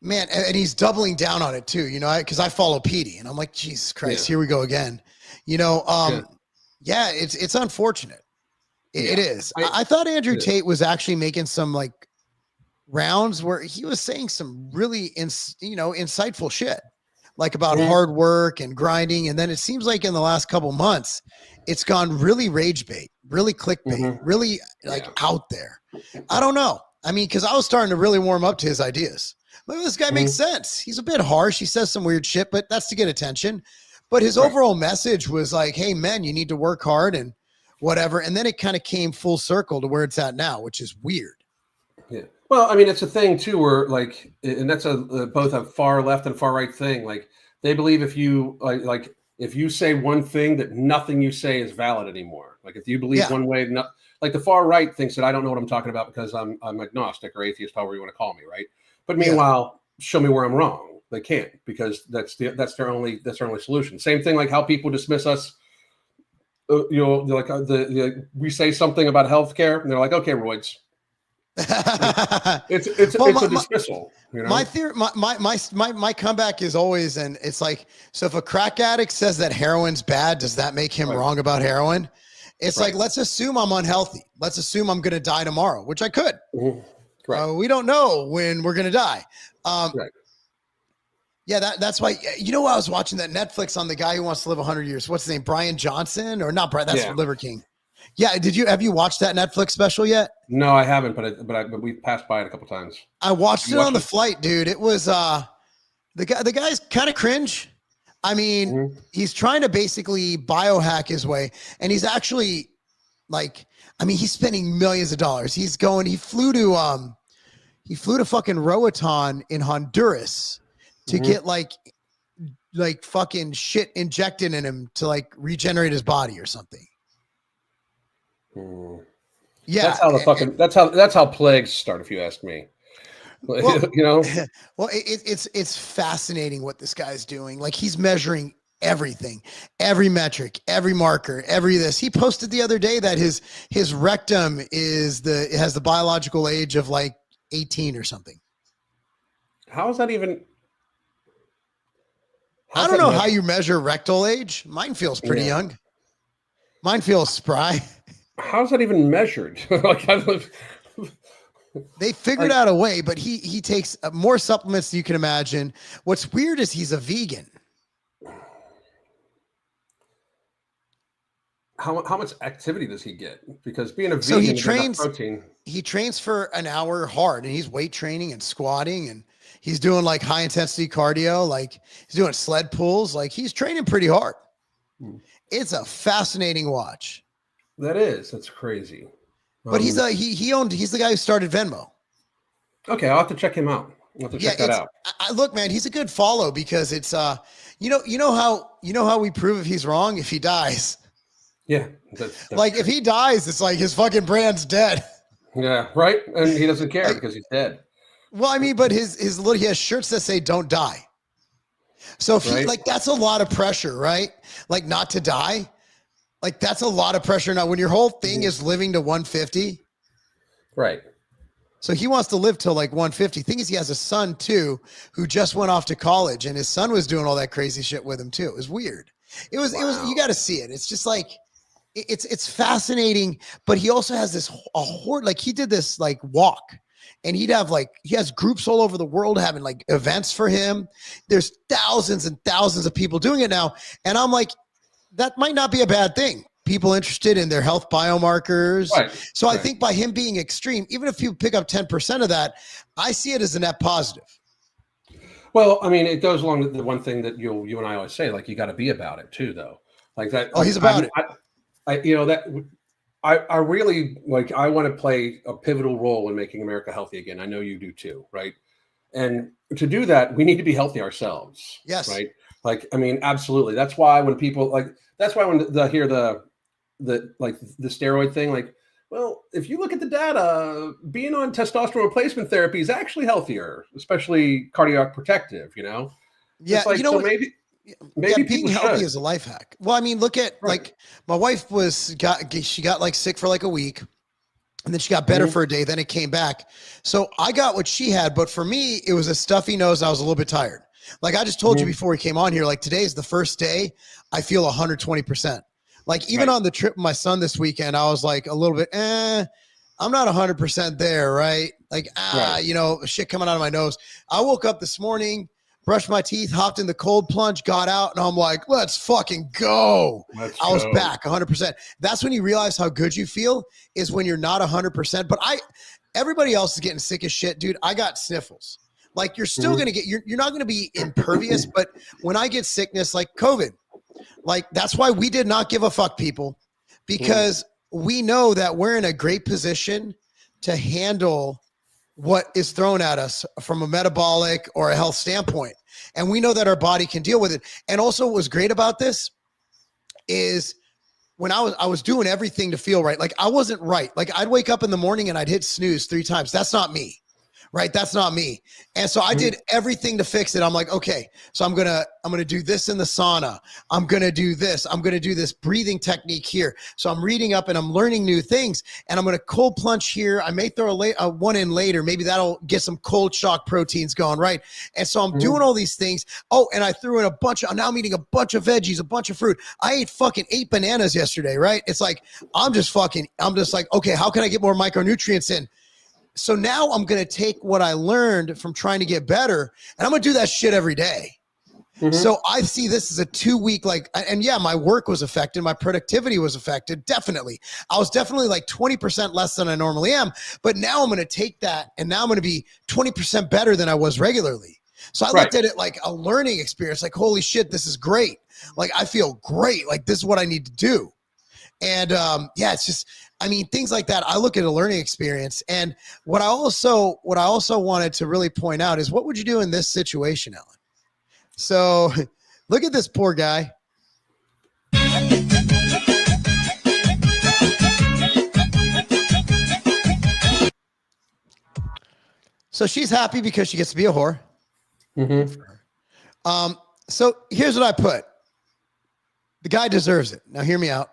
man, and he's doubling down on it too, because I follow PD and I'm like, Jesus Christ, here we go again. It's unfortunate. It is. I thought Andrew Tate was actually making some like rounds where he was saying some really insightful shit, like about hard work and grinding. And then it seems like in the last couple months, it's gone really rage bait, really clickbait, really out there. I don't know. I mean, because I was starting to really warm up to his ideas. Like, this guy makes sense. He's a bit harsh. He says some weird shit, but that's to get attention. But his overall message was like, hey, men, you need to work hard and whatever. And then it kind of came full circle to where it's at now, which is weird. Yeah. Well, I mean, it's a thing too, where like, and that's both a far left and far right thing. Like they believe if you if you say one thing, that nothing you say is valid anymore. Like if you believe one way, like the far right thinks that I don't know what I'm talking about because I'm agnostic or atheist, however you want to call me, right? But meanwhile, show me where I'm wrong. They can't, because that's their only solution. Same thing like how people dismiss us. We say something about healthcare and they're like, okay, roids. It's a dismissal. My theory, my comeback is always, and it's like, so if a crack addict says that heroin's bad, does that make him wrong about heroin? It's like, let's assume I'm unhealthy. Let's assume I'm going to die tomorrow, which I could. We don't know when we're going to die. Yeah, that's why. I was watching that Netflix on the guy who wants to live 100 years. What's his name? Brian Johnson, or not Brian? That's Liver King. Yeah, have you watched that Netflix special yet? No, I haven't, but we've passed by it a couple times. I watched it on the flight, dude. It was the guy's kind of cringe. I mean, he's trying to basically biohack his way, and he's actually he's spending millions of dollars. He flew to fucking Roatan in Honduras to get like fucking shit injected in him to like regenerate his body or something. Yeah, that's how plagues start, if you ask me. Well, well, it's fascinating what this guy's doing. Like he's measuring everything, every metric, every marker, every this. He posted the other day that his rectum has the biological age of like 18 or something. How is that even? I don't know how you measure rectal age. Mine feels pretty young. Mine feels spry. How's that even measured? They figured out a way, but he takes more supplements than you can imagine. What's weird is he's a vegan. How much activity does he get? Because being a vegan, so he trains for an hour hard, and he's weight training and squatting, and he's doing like high intensity cardio, like he's doing sled pulls, like he's training pretty hard. It's a fascinating watch. That's crazy. But he's the guy who started Venmo. Okay, I'll have to check him out. I'll have to check that out. Look, man, he's a good follow because it's you know how we prove if he's wrong? If he dies. Yeah. That's like true. If he dies, it's like his fucking brand's dead. Yeah, right. And he doesn't care because he's dead. Well, I mean, but he has shirts that say "Don't die." So if he that's a lot of pressure, right? Like not to die. Like that's a lot of pressure. Now, when your whole thing is living to 150, right? So he wants to live till like 150. Thing is, he has a son too, who just went off to college, and his son was doing all that crazy shit with him too. It was weird. It was. You got to see it. It's just like it's fascinating. But he also has this horde. Like he did this like walk. And he has groups all over the world having like events for him. There's thousands and thousands of people doing it now. And I'm like, that might not be a bad thing. People interested in their health biomarkers. Right. So I think by him being extreme, even if you pick up 10% of that, I see it as a net positive. Well, I mean, it goes along with the one thing that you and I always say, like, you got to be about it too, though. Like that. Oh, he's about it. I really like, I want to play a pivotal role in making America healthy again. I know you do too. Right. And to do that, we need to be healthy ourselves. Yes. Right. Like, I mean, absolutely. That's why when people when they hear the steroid thing, like, well, if you look at the data, being on testosterone replacement therapy is actually healthier, especially cardiac protective, Yeah. Like, so maybe being healthy is a life hack. Well, I mean, look at like my wife she got like sick for like a week, and then she got better for a day. Then it came back. So I got what she had, but for me, it was a stuffy nose. I was a little bit tired. Like I just told you before we came on here, like today is the first day I feel 120%. Like even on the trip with my son this weekend, I was like a little bit, I'm not 100% there. Right. Like, shit coming out of my nose. I woke up this morning, brushed my teeth, hopped in the cold plunge, got out, and I'm like, let's fucking go. I was back 100%. That's when you realize how good you feel, is when you're not 100%. But everybody else is getting sick as shit, dude. I got sniffles. Like you're still going to get, you're not going to be impervious, but when I get sickness like COVID, like that's why we did not give a fuck, people, because we know that we're in a great position to handle what is thrown at us from a metabolic or a health standpoint. And we know that our body can deal with it. And also what was great about this is when I was doing everything to feel right. Like I wasn't right. Like I'd wake up in the morning and I'd hit snooze 3 times. That's not me. Right. That's not me. And so I did everything to fix it. I'm like, okay, so I'm going to do this in the sauna. I'm going to do this. I'm going to do this breathing technique here. So I'm reading up and I'm learning new things, and I'm going to cold plunge here. I may throw one in later. Maybe that'll get some cold shock proteins going. Right. And so I'm doing all these things. Oh, and I threw in now I'm eating a bunch of veggies, a bunch of fruit. I ate fucking 8 bananas yesterday. Right. It's like, I'm just like, okay, how can I get more micronutrients in? So now I'm going to take what I learned from trying to get better, and I'm going to do that shit every day. So I see this as a 2-week, and yeah, my work was affected. My productivity was affected. Definitely. I was definitely like 20% less than I normally am, but now I'm going to take that, and now I'm going to be 20% better than I was regularly. So I looked at it like a learning experience, like, holy shit, this is great. Like, I feel great. Like, this is what I need to do. And it's just, I mean, things like that. I look at a learning experience. And what I also wanted to really point out is, what would you do in this situation, Ellen? So look at this poor guy. So she's happy because she gets to be a whore. So here's what I put. The guy deserves it. Now hear me out.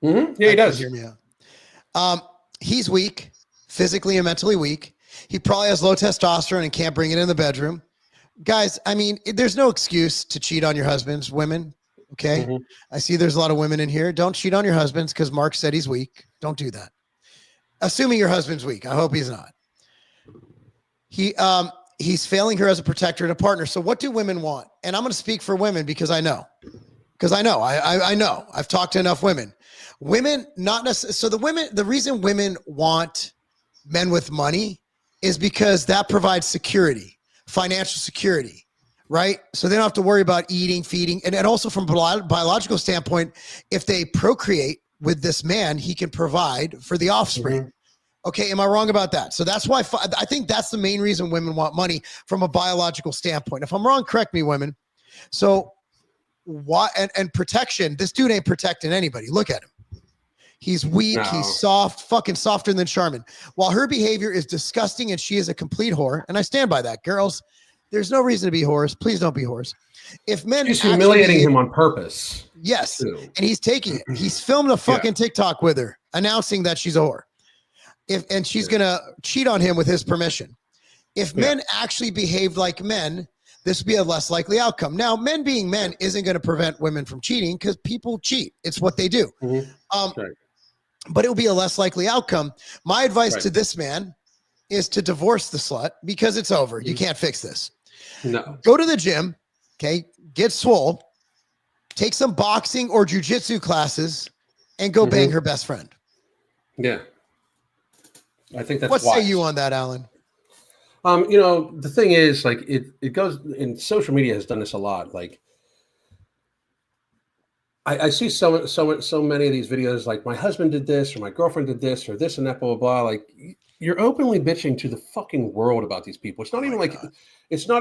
Mm-hmm. Yeah, he does. Hear me out. He's weak, physically and mentally weak. He probably has low testosterone and can't bring it in the bedroom. Guys, I mean, there's no excuse to cheat on your husbands, women. Okay. Mm-hmm. I see there's a lot of women in here. Don't cheat on your husbands because Mark said he's weak. Don't do that. Assuming your husband's weak. I hope he's not. He's failing her as a protector and a partner. So what do women want? And I'm going to speak for women because I know. I know. I've talked to enough women. Women, not necessarily. So the reason women want men with money is because that provides security, financial security, right? So they don't have to worry about eating, feeding. And also from a biological standpoint, if they procreate with this man, he can provide for the offspring. Mm-hmm. Okay, am I wrong about that? So that's why I think that's the main reason women want money from a biological standpoint. If I'm wrong, correct me, women. So why and protection, this dude ain't protecting anybody. Look at him. He's weak, he's soft, fucking softer than Charmin. While her behavior is disgusting and she is a complete whore, and I stand by that. Girls, there's no reason to be whores. Please don't be whores. If men She's humiliating him on purpose. Yes, too. And he's taking it. He's filmed a fucking TikTok with her announcing that she's a whore. And she's gonna cheat on him with his permission. If men actually behaved like men, this would be a less likely outcome. Now, men being men isn't going to prevent women from cheating because people cheat. It's what they do. Mm-hmm. But it will be a less likely outcome. My advice to this man is to divorce the slut because it's over. Mm-hmm. You can't fix this. No. Go to the gym, okay? Get swole, take some boxing or jujitsu classes, and go bang her best friend. Yeah. I think that's what wise. Say you on that, Alan? The thing is, like, it goes, and social media has done this a lot. Like, I see so many of these videos, like, my husband did this, or my girlfriend did this, or this and that, blah, blah, blah. Like, you're openly bitching to the fucking world about these people. It's not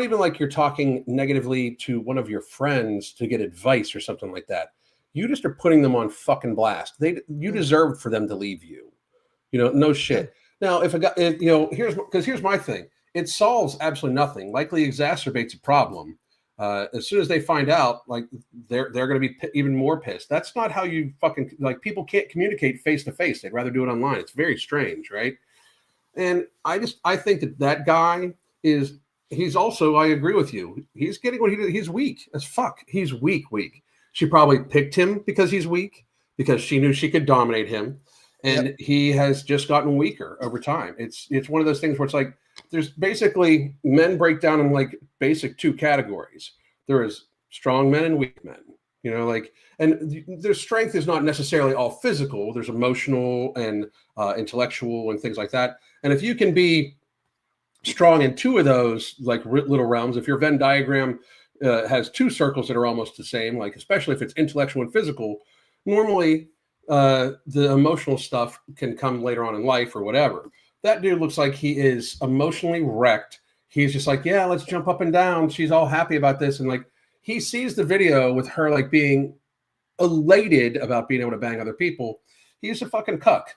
even like you're talking negatively to one of your friends to get advice or something like that. You just are putting them on fucking blast. You deserved for them to leave you. No shit. Now, here's my thing. It solves absolutely nothing. Likely exacerbates a problem. As soon as they find out, like, they're going to be even more pissed. That's not how you fucking, like, people can't communicate face to face. They'd rather do it online. It's very strange, right? And I think that guy he's also, I agree with you. He's getting what he did. He's weak as fuck. He's weak. She probably picked him because he's weak, because she knew she could dominate him. And he has just gotten weaker over time. It's one of those things where it's like, there's basically, men break down in like basic two categories. There is strong men and weak men, and their strength is not necessarily all physical. There's emotional and intellectual and things like that. And if you can be strong in two of those, like, little realms, if your Venn diagram has two circles that are almost the same, like, especially if it's intellectual and physical, normally the emotional stuff can come later on in life or whatever. That dude looks like he is emotionally wrecked. He's just like, yeah, let's jump up and down. She's all happy about this. And like, he sees the video with her, like, being elated about being able to bang other people. He's a fucking cuck.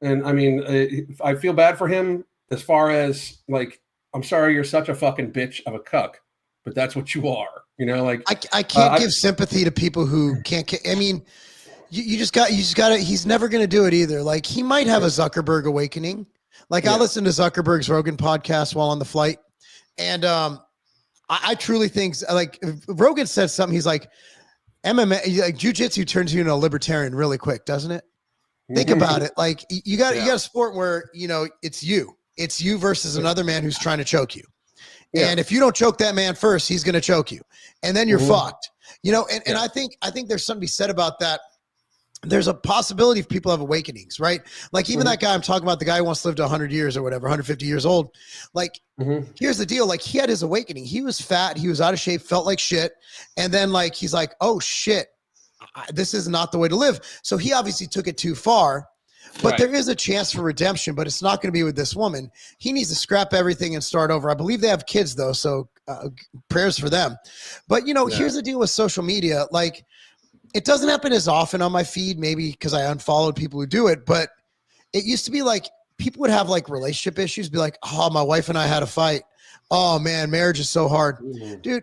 And I mean, I feel bad for him as far as, like, I'm sorry, you're such a fucking bitch of a cuck, but that's what you are, like, I can't give sympathy to people who can't. I mean, you just got to, he's never going to do it either. Like, he might have a Zuckerberg awakening. Like, I listened to Zuckerberg's Rogan podcast while on the flight. And I truly think, like, Rogan said something. He's like, MMA, like, jiu-jitsu turns you into a libertarian really quick, doesn't it? Think about it. Like, you got a sport where, it's you versus another man who's trying to choke you. Yeah. And if you don't choke that man first, he's going to choke you. And then you're fucked, and I think there's something to be said about that. There's a possibility if people have awakenings, right? Like, even that guy I'm talking about, the guy who wants to live to 100 years or whatever, 150 years old. Like, here's the deal. Like, he had his awakening. He was fat. He was out of shape, felt like shit. And then, like, he's like, oh shit, this is not the way to live. So he obviously took it too far, but there is a chance for redemption, but it's not going to be with this woman. He needs to scrap everything and start over. I believe they have kids though. So prayers for them. But here's the deal with social media. Like, it doesn't happen as often on my feed, maybe because I unfollowed people who do it, but it used to be like, people would have like relationship issues, be like, oh, my wife and I had a fight. Oh man, marriage is so hard. Dude,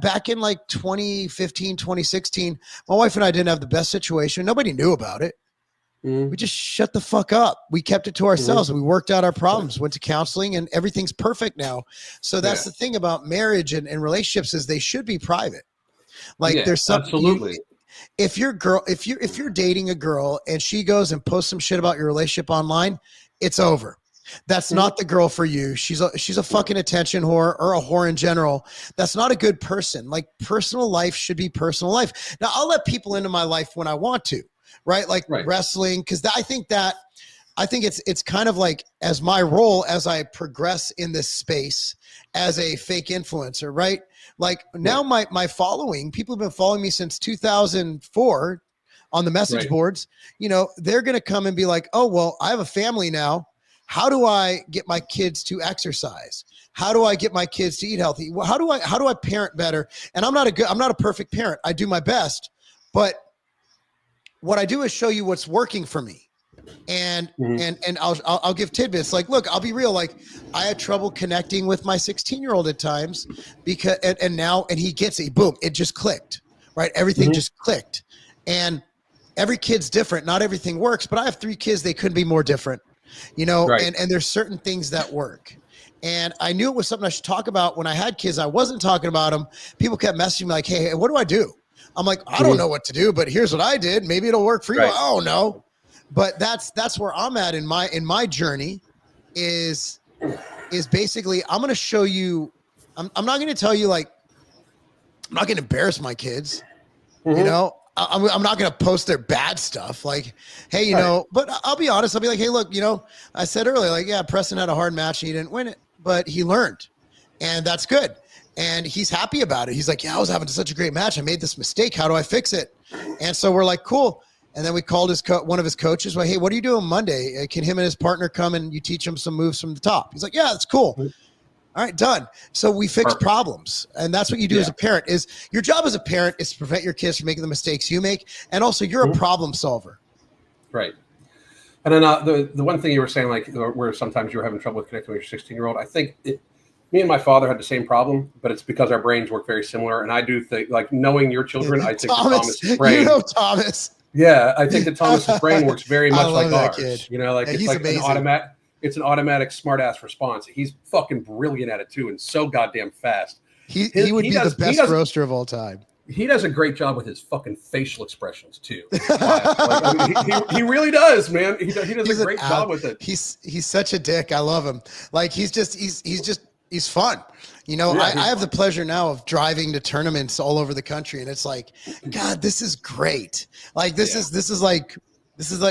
back in like 2015, 2016, my wife and I didn't have the best situation. Nobody knew about it. We just shut the fuck up. We kept it to ourselves. We worked out our problems, went to counseling, and everything's perfect now. So that's the thing about marriage and relationships is they should be private. Like there's something absolutely. If you're dating a girl and she goes and posts some shit about your relationship online, it's over. That's not the girl for you. She's a fucking attention whore, or a whore in general. That's not a good person. Like, personal life should be personal life. Now, I'll let people into my life when I want to, right? Like wrestling, because I think it's kind of like as my role as I progress in this space as a fake influencer, right? Like now my following, people have been following me since 2004 on the message boards. You know, they're going to come and be like, oh, well, I have a family now. How do I get my kids to exercise? How do I get my kids to eat healthy? How do I parent better? And I'm not a perfect parent. I do my best, but what I do is show you what's working for me. And I'll give tidbits. Like, look, I'll be real. Like, I had trouble connecting with my 16-year-old at times because, and now he gets it. Boom, it just clicked, right? Everything just clicked. And every kid's different. Not everything works, but I have 3 kids. They couldn't be more different, you know? And there's certain things that work. And I knew it was something I should talk about when I had kids. I wasn't talking about them. People kept messaging me like, hey, what do I do? I'm like, I don't know what to do, but here's what I did. Maybe it'll work for you. I don't know. But that's where I'm at in my journey is basically, I'm going to show you, I'm not going to tell you, like, I'm not going to embarrass my kids, you know, I'm not going to post their bad stuff. Like, hey, you know, but I'll be honest. I'll be like, hey, look, you know, I said earlier, like, yeah, Preston had a hard match and he didn't win it, but he learned, and that's good. And he's happy about it. He's like, yeah, I was having such a great match. I made this mistake. How do I fix it? And so we're like, cool. And then we called one of his coaches. Like, hey, what are you doing Monday? Can him and his partner come and you teach him some moves from the top? He's like, yeah, that's cool. All right, done. So we fix problems. And that's what you do as a parent. Is your job as a parent is to prevent your kids from making the mistakes you make. And also, you're a problem solver. Right. And then the one thing you were saying, like, where sometimes you were having trouble with connecting with your 16-year-old, I think me and my father had the same problem, but it's because our brains work very similar. And I do think, like, knowing your children, I think Thomas's brain. You know Thomas. Yeah, I think that Thomas's brain works very much like ours. Kid. You know, like, it's like amazing. It's an automatic smart-ass response. He's fucking brilliant at it too, and so goddamn fast. He would be the best roaster of all time. He does a great job with his fucking facial expressions too. Like, I mean, he really does, man. He does a great job with it. He's such a dick. I love him. Like, he's fun. You know, I have the pleasure now of driving to tournaments all over the country, and it's like, God, this is great. Like, this is like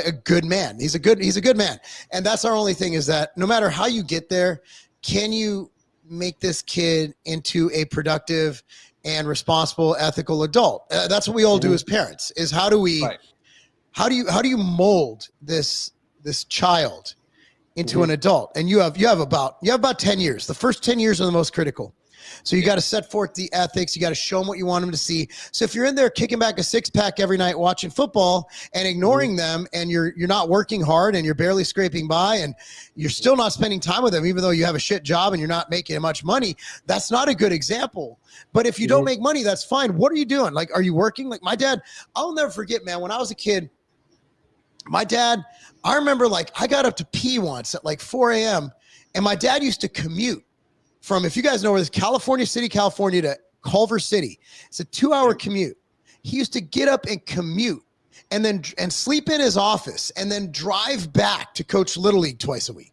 a good man. He's a good man. And that's our only thing, is that no matter how you get there, can you make this kid into a productive and responsible, ethical adult? That's what we all do as parents, is how do you mold this child into an adult? And you have about 10 years. The first 10 years are the most critical. So you got to set forth the ethics. You got to show them what you want them to see. So if you're in there kicking back a 6-pack every night watching football and ignoring them, and you're not working hard and you're barely scraping by, and you're still not spending time with them, even though you have a shit job and you're not making much money, that's not a good example. But if you don't make money, that's fine. What are you doing? Like, are you working? Like, my dad, I'll never forget, man, when I was a kid, my dad, I remember, like, I got up to pee once at like 4 a.m. and my dad used to commute from, if you guys know where this, California City, California to Culver City. It's a 2-hour commute. He used to get up and commute and sleep in his office and then drive back to coach Little League twice a week.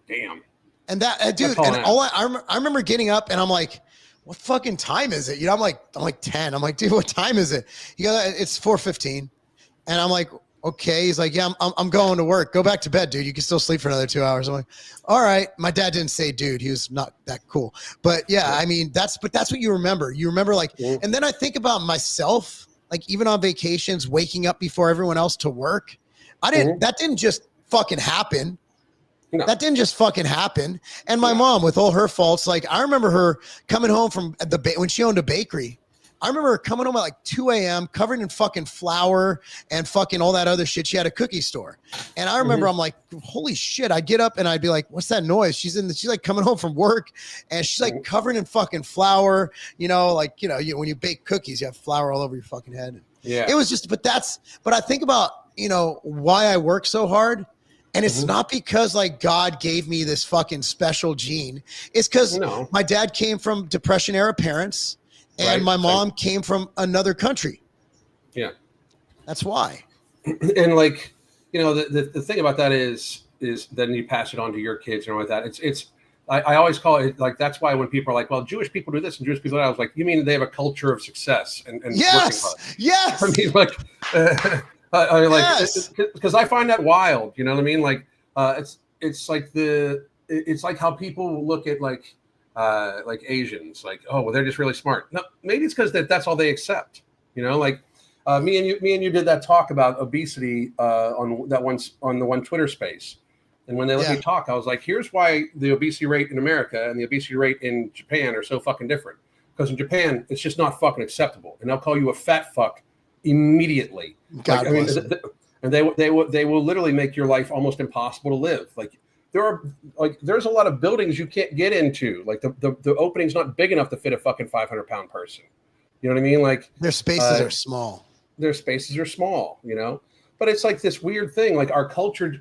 Damn. And that dude, and I remember getting up and I'm like, what fucking time is it? You know, I'm like 10. I'm like, dude, what time is it? He goes, it's 4:15. And I'm like, okay. He's like, yeah, I'm going to work. Go back to bed, dude. You can still sleep for another 2 hours. I'm like, all right. My dad didn't say dude. He was not that cool. But yeah, I mean, that's what you remember. You remember, like, and then I think about myself, like, even on vacations, waking up before everyone else to work. That didn't just fucking happen. No. That didn't just fucking happen. And my mom, with all her faults, like, I remember her coming home from when she owned a bakery, I remember her coming home at like 2 a.m. covered in fucking flour and fucking all that other shit. She had a cookie store. And I remember I'm like, holy shit. I'd get up and I'd be like, what's that noise? She's like coming home from work and she's like covered in fucking flour, like, when you bake cookies, you have flour all over your fucking head. Yeah. It was just, but I think about, why I work so hard. And it's not because like God gave me this fucking special gene. It's because my dad came from Depression era parents and my mom came from another country. Yeah. That's why. And like, the thing about that is then you pass it on to your kids and all like that. I always call it like, that's why when people are like, well, Jewish people do this and Jewish people do that, I was like, you mean they have a culture of success and yes, working hard. yes. I mean, like, because I find that wild, you know what I mean? Like, it's like how people look at like Asians, like, oh, well, they're just really smart. No, maybe it's because that's all they accept, like, me and you did that talk about obesity on the one Twitter space. And when they let me talk, I was like, here's why the obesity rate in America and the obesity rate in Japan are so fucking different. Because in Japan, it's just not fucking acceptable. And they'll call you a fat fuck immediately. God bless and they will literally make your life almost impossible to live. Like there's a lot of buildings you can't get into. Like the opening's not big enough to fit a fucking 500-pound person. You know what I mean? Like their spaces are small. Their spaces are small, But it's like this weird thing. Like our culture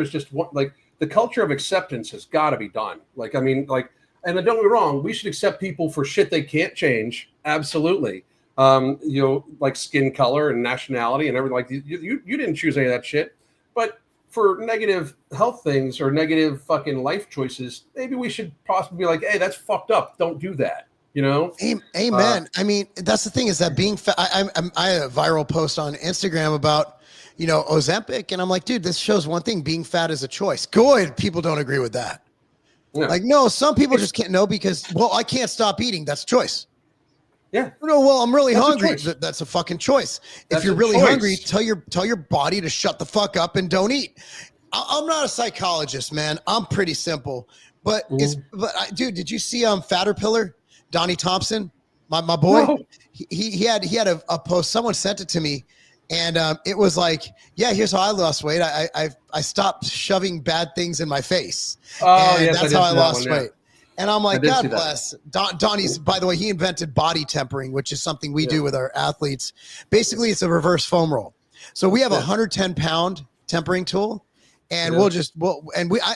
is just like the culture of acceptance has got to be done. Like, I mean, like, and don't get me wrong, we should accept people for shit they can't change. Absolutely. Like skin color and nationality and everything. Like you didn't choose any of that shit. But for negative health things or negative fucking life choices, maybe we should possibly be like, hey, that's fucked up. Don't do that. Amen. I mean, that's the thing is that being fat. I had a viral post on Instagram about, Ozempic. And I'm like, dude, this shows one thing. Being fat is a choice. Good. People don't agree with that. Yeah. Like, no, some people just can't know because, well, I can't stop eating. That's a choice. Yeah. No, well, I'm really hungry. That's a fucking choice. If you're really hungry, tell your body to shut the fuck up and don't eat. I'm not a psychologist, man. I'm pretty simple. But dude, did you see Fatterpillar? Donnie Thompson, my boy. No. He had a post. Someone sent it to me, and it was like, yeah, here's how I lost weight. I stopped shoving bad things in my face. Oh, yes, that's how I lost weight. Yeah. And I'm like, God bless. Donnie's, by the way, he invented body tempering, which is something we do with our athletes. Basically, it's a reverse foam roll. So we have a 110-pound tempering tool, and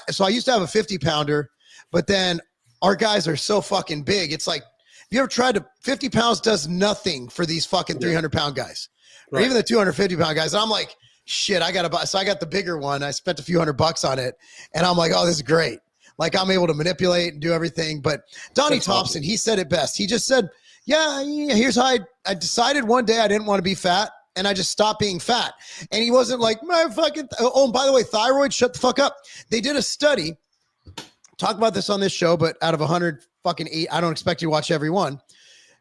so I used to have a 50-pounder, but then our guys are so fucking big. It's like, if you ever tried to, 50 pounds does nothing for these fucking 300-pound guys, or even the 250-pound guys. And I'm like, shit, I got to buy. So I got the bigger one. I spent a few $100 on it. And I'm like, oh, this is great. Like I'm able to manipulate and do everything. But Donnie Thompson, he said it best. He just said, yeah, here's how I decided one day I didn't want to be fat. And I just stopped being fat. And he wasn't like, my fucking, oh, and by the way, thyroid, shut the fuck up. They did a study. Talk about this on this show, but out of 108, I don't expect you to watch every one.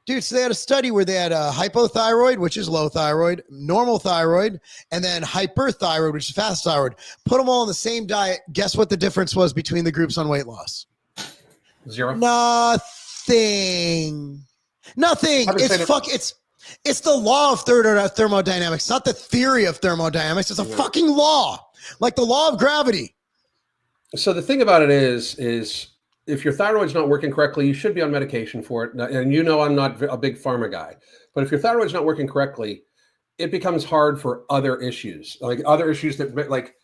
Dude, so they had a study where they had a hypothyroid, which is low thyroid, normal thyroid, and then hyperthyroid, which is fast thyroid. Put them all on the same diet. Guess what the difference was between the groups on weight loss? 0. Nothing. It's the law of thermodynamics, not the theory of thermodynamics. It's a fucking law, like the law of gravity. So the thing about it is if your thyroid's not working correctly, you should be on medication for it. And I'm not a big pharma guy, but if your thyroid's not working correctly, it becomes hard for other issues, like other issues that like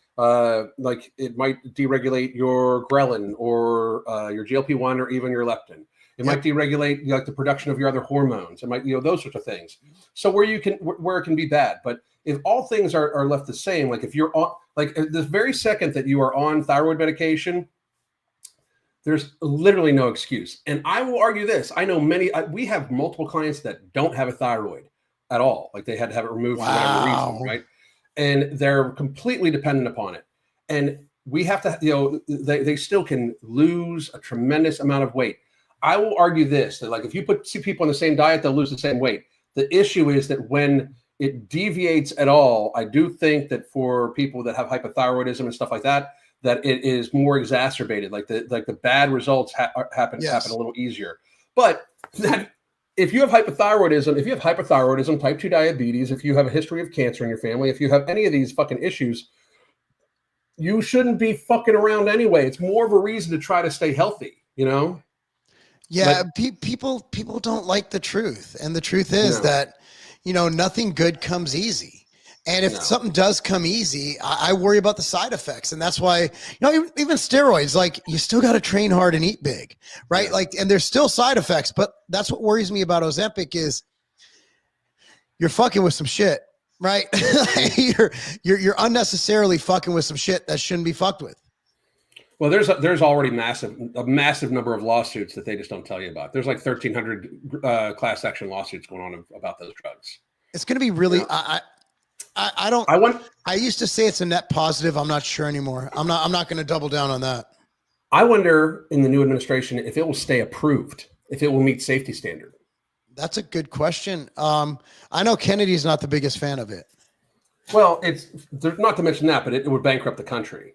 it might deregulate your ghrelin or your GLP-1 or even your leptin. It might deregulate like the production of your other hormones. It might, those sorts of things. So where it can be bad, but if all things are left the same, like if you're on, like the very second that you are on thyroid medication, there's literally no excuse. And I will argue this. I know we have multiple clients that don't have a thyroid at all. Like they had to have it removed for whatever reason, right? And they're completely dependent upon it. And we have to, they still can lose a tremendous amount of weight. I will argue this, that like if you see people on the same diet, they'll lose the same weight. The issue is that when it deviates at all, I do think that for people that have hypothyroidism and stuff like that, that it is more exacerbated. Like the bad results happen a little easier. But that if you have hypothyroidism, type 2 diabetes, if you have a history of cancer in your family, if you have any of these fucking issues, you shouldn't be fucking around anyway. It's more of a reason to try to stay healthy, you know? Yeah, people don't like the truth. And the truth is that, you know, nothing good comes easy. And if something does come easy, I worry about the side effects. And that's why, you know, even steroids, like you still got to train hard and eat big, right? Like, and there's still side effects, but that's what worries me about Ozempic is you're fucking with some shit, right? you're unnecessarily fucking with some shit that shouldn't be fucked with. Well, there's already a massive number of lawsuits that they just don't tell you about. There's like 1,300 class action lawsuits going on about those drugs. It's going to be really, I used to say it's a net positive. I'm not sure anymore. I'm not going to double down on that. I wonder in the new administration if it will stay approved, if it will meet safety standard. That's a good question. I know Kennedy's not the biggest fan of it. Well, not to mention that, but it would bankrupt the country.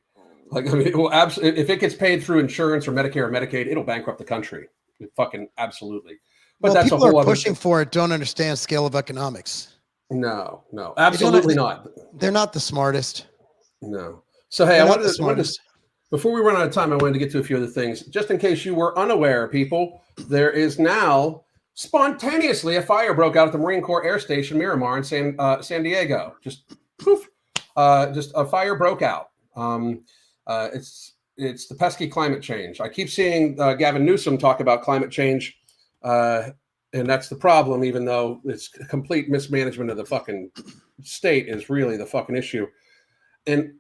Like, I mean, it will absolutely, if it gets paid through insurance or Medicare or Medicaid, it'll bankrupt the country. Fucking absolutely. But that's people are pushing for it. Don't understand scale of economics. No, absolutely not. They're not the smartest. No. So, hey, I wanted to, before we run out of time, I wanted to get to a few other things. Just in case you were unaware, people, there is now spontaneously a fire broke out at the Marine Corps Air Station Miramar in San Diego. Just poof, just a fire broke out. It's the pesky climate change. I keep seeing Gavin Newsom talk about climate change, and that's the problem, even though it's complete mismanagement of the fucking state is really the fucking issue. And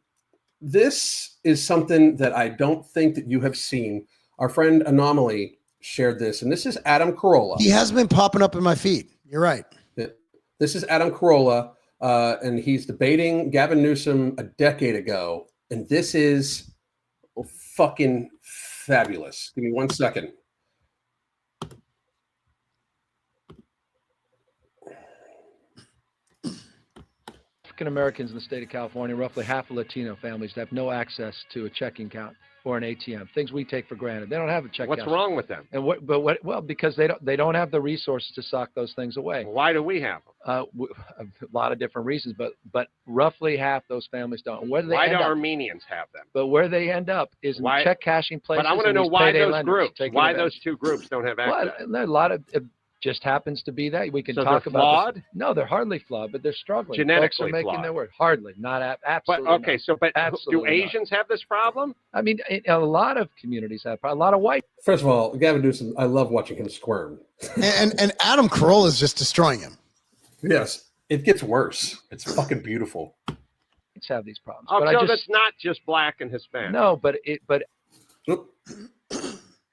this is something that I don't think that you have seen. Our friend Anomaly shared this, and this is Adam Carolla. He has been popping up in my feed. You're right. This is Adam Carolla, and he's debating Gavin Newsom a decade ago. And this is fucking fabulous. Give me 1 second. African Americans in the state of California, roughly half of Latino families have no access to a checking account or an ATM. Things we take for granted. They don't have a checking account. What's wrong with them? And well, because they don't have the resources to sock those things away. Why do we have them? A lot of different reasons, but roughly half those families don't. Why do Armenians have them? But where they end up is in check cashing places. But I want to know why those two groups don't have access. Well, a lot of it just happens to be that we can talk about. Flawed? This. No, they're hardly flawed, but they're struggling. Genetically Folks are making flawed. their word. Hardly, not absolutely. But okay, not. Do Asians have this problem? I mean, a lot of communities have. A lot of white. First of all, Gavin Newsom, I love watching him squirm. And Adam Carolla is just destroying him. Yes, it gets worse. It's fucking beautiful. Have these problems. Oh, so that's not just black and Hispanic. No, but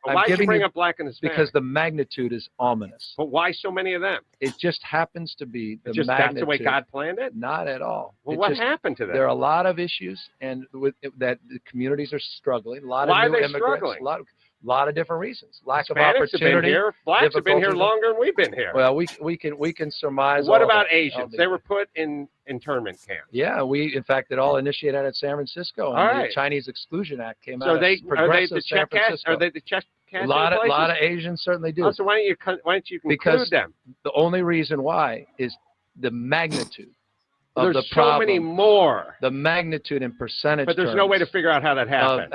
why did you bring up black and Hispanic? Because the magnitude is ominous. But why so many of them? It just happens to be the magnitude. That's the way God planned it? Not at all. Well, what happened to them? There are a lot of issues, and that the communities are struggling. A lot why of new are they immigrants. Struggling? A lot of different reasons. Lack Hispanics of opportunity. Have been here. Blacks have been here longer than we've been here. Well, we can surmise. What about Asians? They were put in internment camps. Yeah, in fact it all initiated out of San Francisco. And the Chinese Exclusion Act came out. So are they the check cash? Are they the check cash? A lot of Asians certainly do. Oh, so why don't you conclude them? The only reason why is the magnitude. There's the so problem, many more. The magnitude in percentage. But there's no way to figure out how that happened.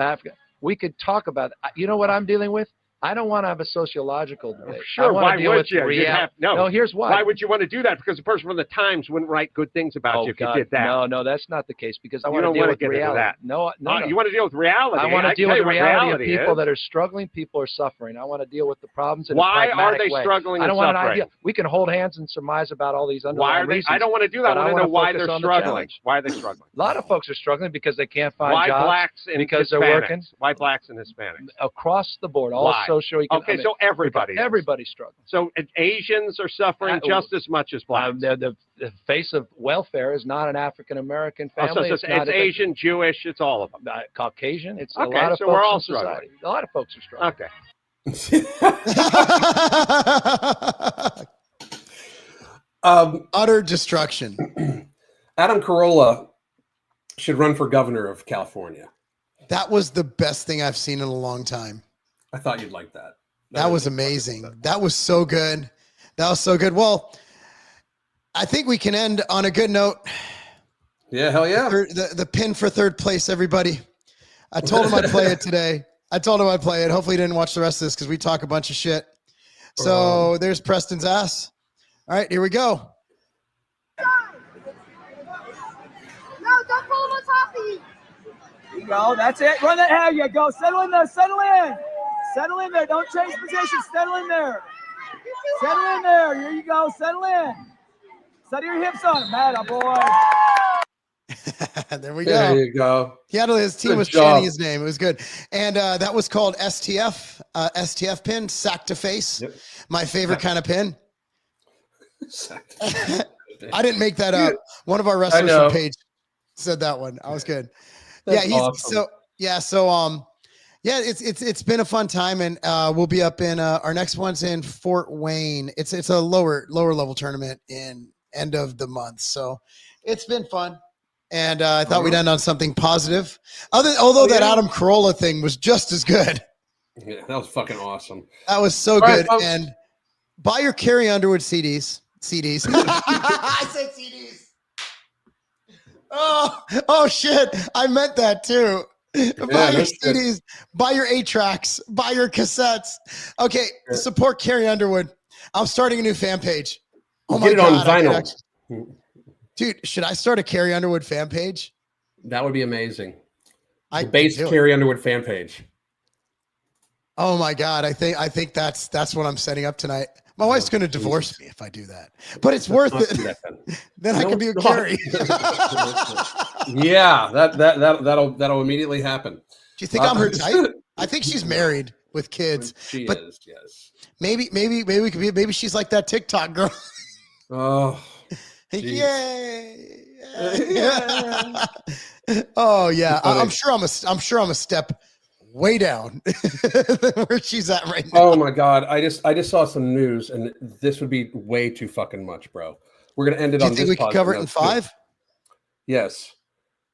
We could talk about it. You know what I'm dealing with? I don't want to have a sociological debate. Sure, why would you? No, here's why. Why would you want to do that? Because the person from the Times wouldn't write good things about you if you did that. No, that's not the case. Because I want to deal with reality. No. You want to deal with reality. I want to deal with the reality of people that are struggling. People are suffering. I want to deal with the problems in a pragmatic way. Why are they struggling and suffering? I don't want an idea. We can hold hands and surmise about all these underlying reasons. I don't want to do that. I want to know why they're struggling. Why are they struggling? A lot of folks are struggling because they can't find jobs. Why blacks and because they're working. Why blacks and Hispanics? Across the board, all socioeconomic. Okay, so everybody's struggling. So Asians are suffering just as much as blacks. The face of welfare is not an African American family. So it's Asian, Jewish, it's all of them. Caucasian. It's a lot of so folks we're all in society. A lot of folks are struggling. Okay. Utter destruction. Adam Carolla should run for governor of California. That was the best thing I've seen in a long time. I thought you'd like that. That was amazing. That was so good. That was so good. Well, I think we can end on a good note. Yeah, hell yeah. The pin for third place, everybody. I told him I'd play it today. Hopefully he didn't watch the rest of this because we talk a bunch of shit. So there's Preston's ass. All right, here we go. No, don't pull him on top of you. There you go. That's it. Run that. There you go. Settle in there. Settle in. Settle in there. Don't change position. Settle in there. Settle in there. Here you go. Settle in. Set your hips on him. Matta boy. There we go. There you go. He had his team Good was job. chanting his name. It was good. And that was called STF pin, sack to face. Yep. My favorite kind of pin. I didn't make that up. One of our wrestlers from Page said that one. I was good. That's he's awesome. It's been a fun time, and we'll be up in our next one's in Fort Wayne. It's a lower level tournament in end of the month. So it's been fun. And I thought we'd end on something positive. Although that Adam Carolla thing was just as good. Yeah, that was fucking awesome. That was so good. Right, and buy your Carrie Underwood CDs. I said CDs. Oh shit. I meant that too. Buy your CDs, buy your 8-tracks, buy your cassettes. Okay, support Carrie Underwood. I'm starting a new fan page. Oh my God. Get it on vinyl. Dude, should I start a Carrie Underwood fan page? That would be amazing. The base Carrie Underwood fan page. Oh my God. I think that's what I'm setting up tonight. My wife's going to divorce me if I do that, but it's worth it. Then I can be a Carrie. Yeah, that'll immediately happen. Do you think I'm her type? I think she's married with kids. She is, yes. Maybe we could be. Maybe she's like that TikTok girl. Oh, yay! Yeah. Oh yeah, I'm sure I'm a step way down where she's at right now. Oh my God, I just saw some news, and this would be way too fucking much, bro. We're gonna end it on this. Do you think we could cover it in 5? Yes,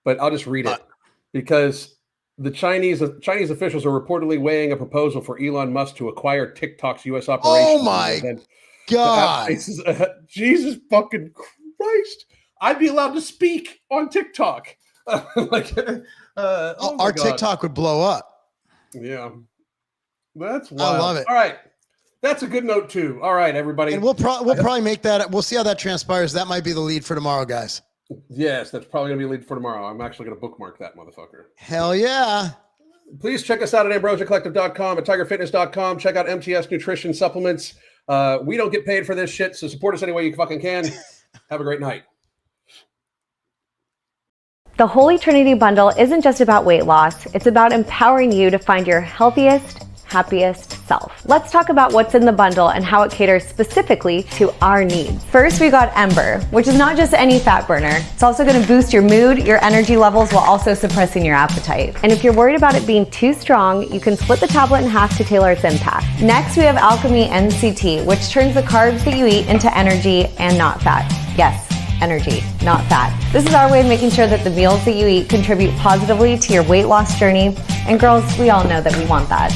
but I'll just read it because the Chinese officials are reportedly weighing a proposal for Elon Musk to acquire TikTok's U.S. operations. Oh my God! Jesus fucking Christ! I'd be allowed to speak on TikTok. Our TikTok would blow up. Yeah, that's wild. I love it. All right, that's a good note too. All right, everybody, and we'll probably make that. We'll see how that transpires. That might be the lead for tomorrow, guys. Yes, that's probably gonna be a lead for tomorrow. I'm actually gonna bookmark that motherfucker. Hell yeah! Please check us out at ambrosiacollective.com, at tigerfitness.com. Check out MTS Nutrition Supplements. We don't get paid for this shit, so support us any way you fucking can. Have a great night. The Holy Trinity Bundle isn't just about weight loss, it's about empowering you to find your healthiest, happiest self. Let's talk about what's in the bundle and how it caters specifically to our needs. First, we got Ember, which is not just any fat burner. It's also going to boost your mood, your energy levels, while also suppressing your appetite. And if you're worried about it being too strong, you can split the tablet in half to tailor its impact. Next, we have Alchemy NCT, which turns the carbs that you eat into energy and not fat. Yes, energy, not fat. This is our way of making sure that the meals that you eat contribute positively to your weight loss journey. And girls, we all know that we want that.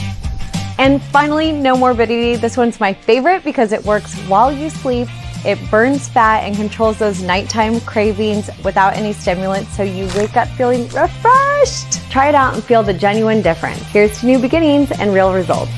And finally, no morbidity. This one's my favorite because it works while you sleep. It burns fat and controls those nighttime cravings without any stimulants, so you wake up feeling refreshed. Try it out and feel the genuine difference. Here's to new beginnings and real results.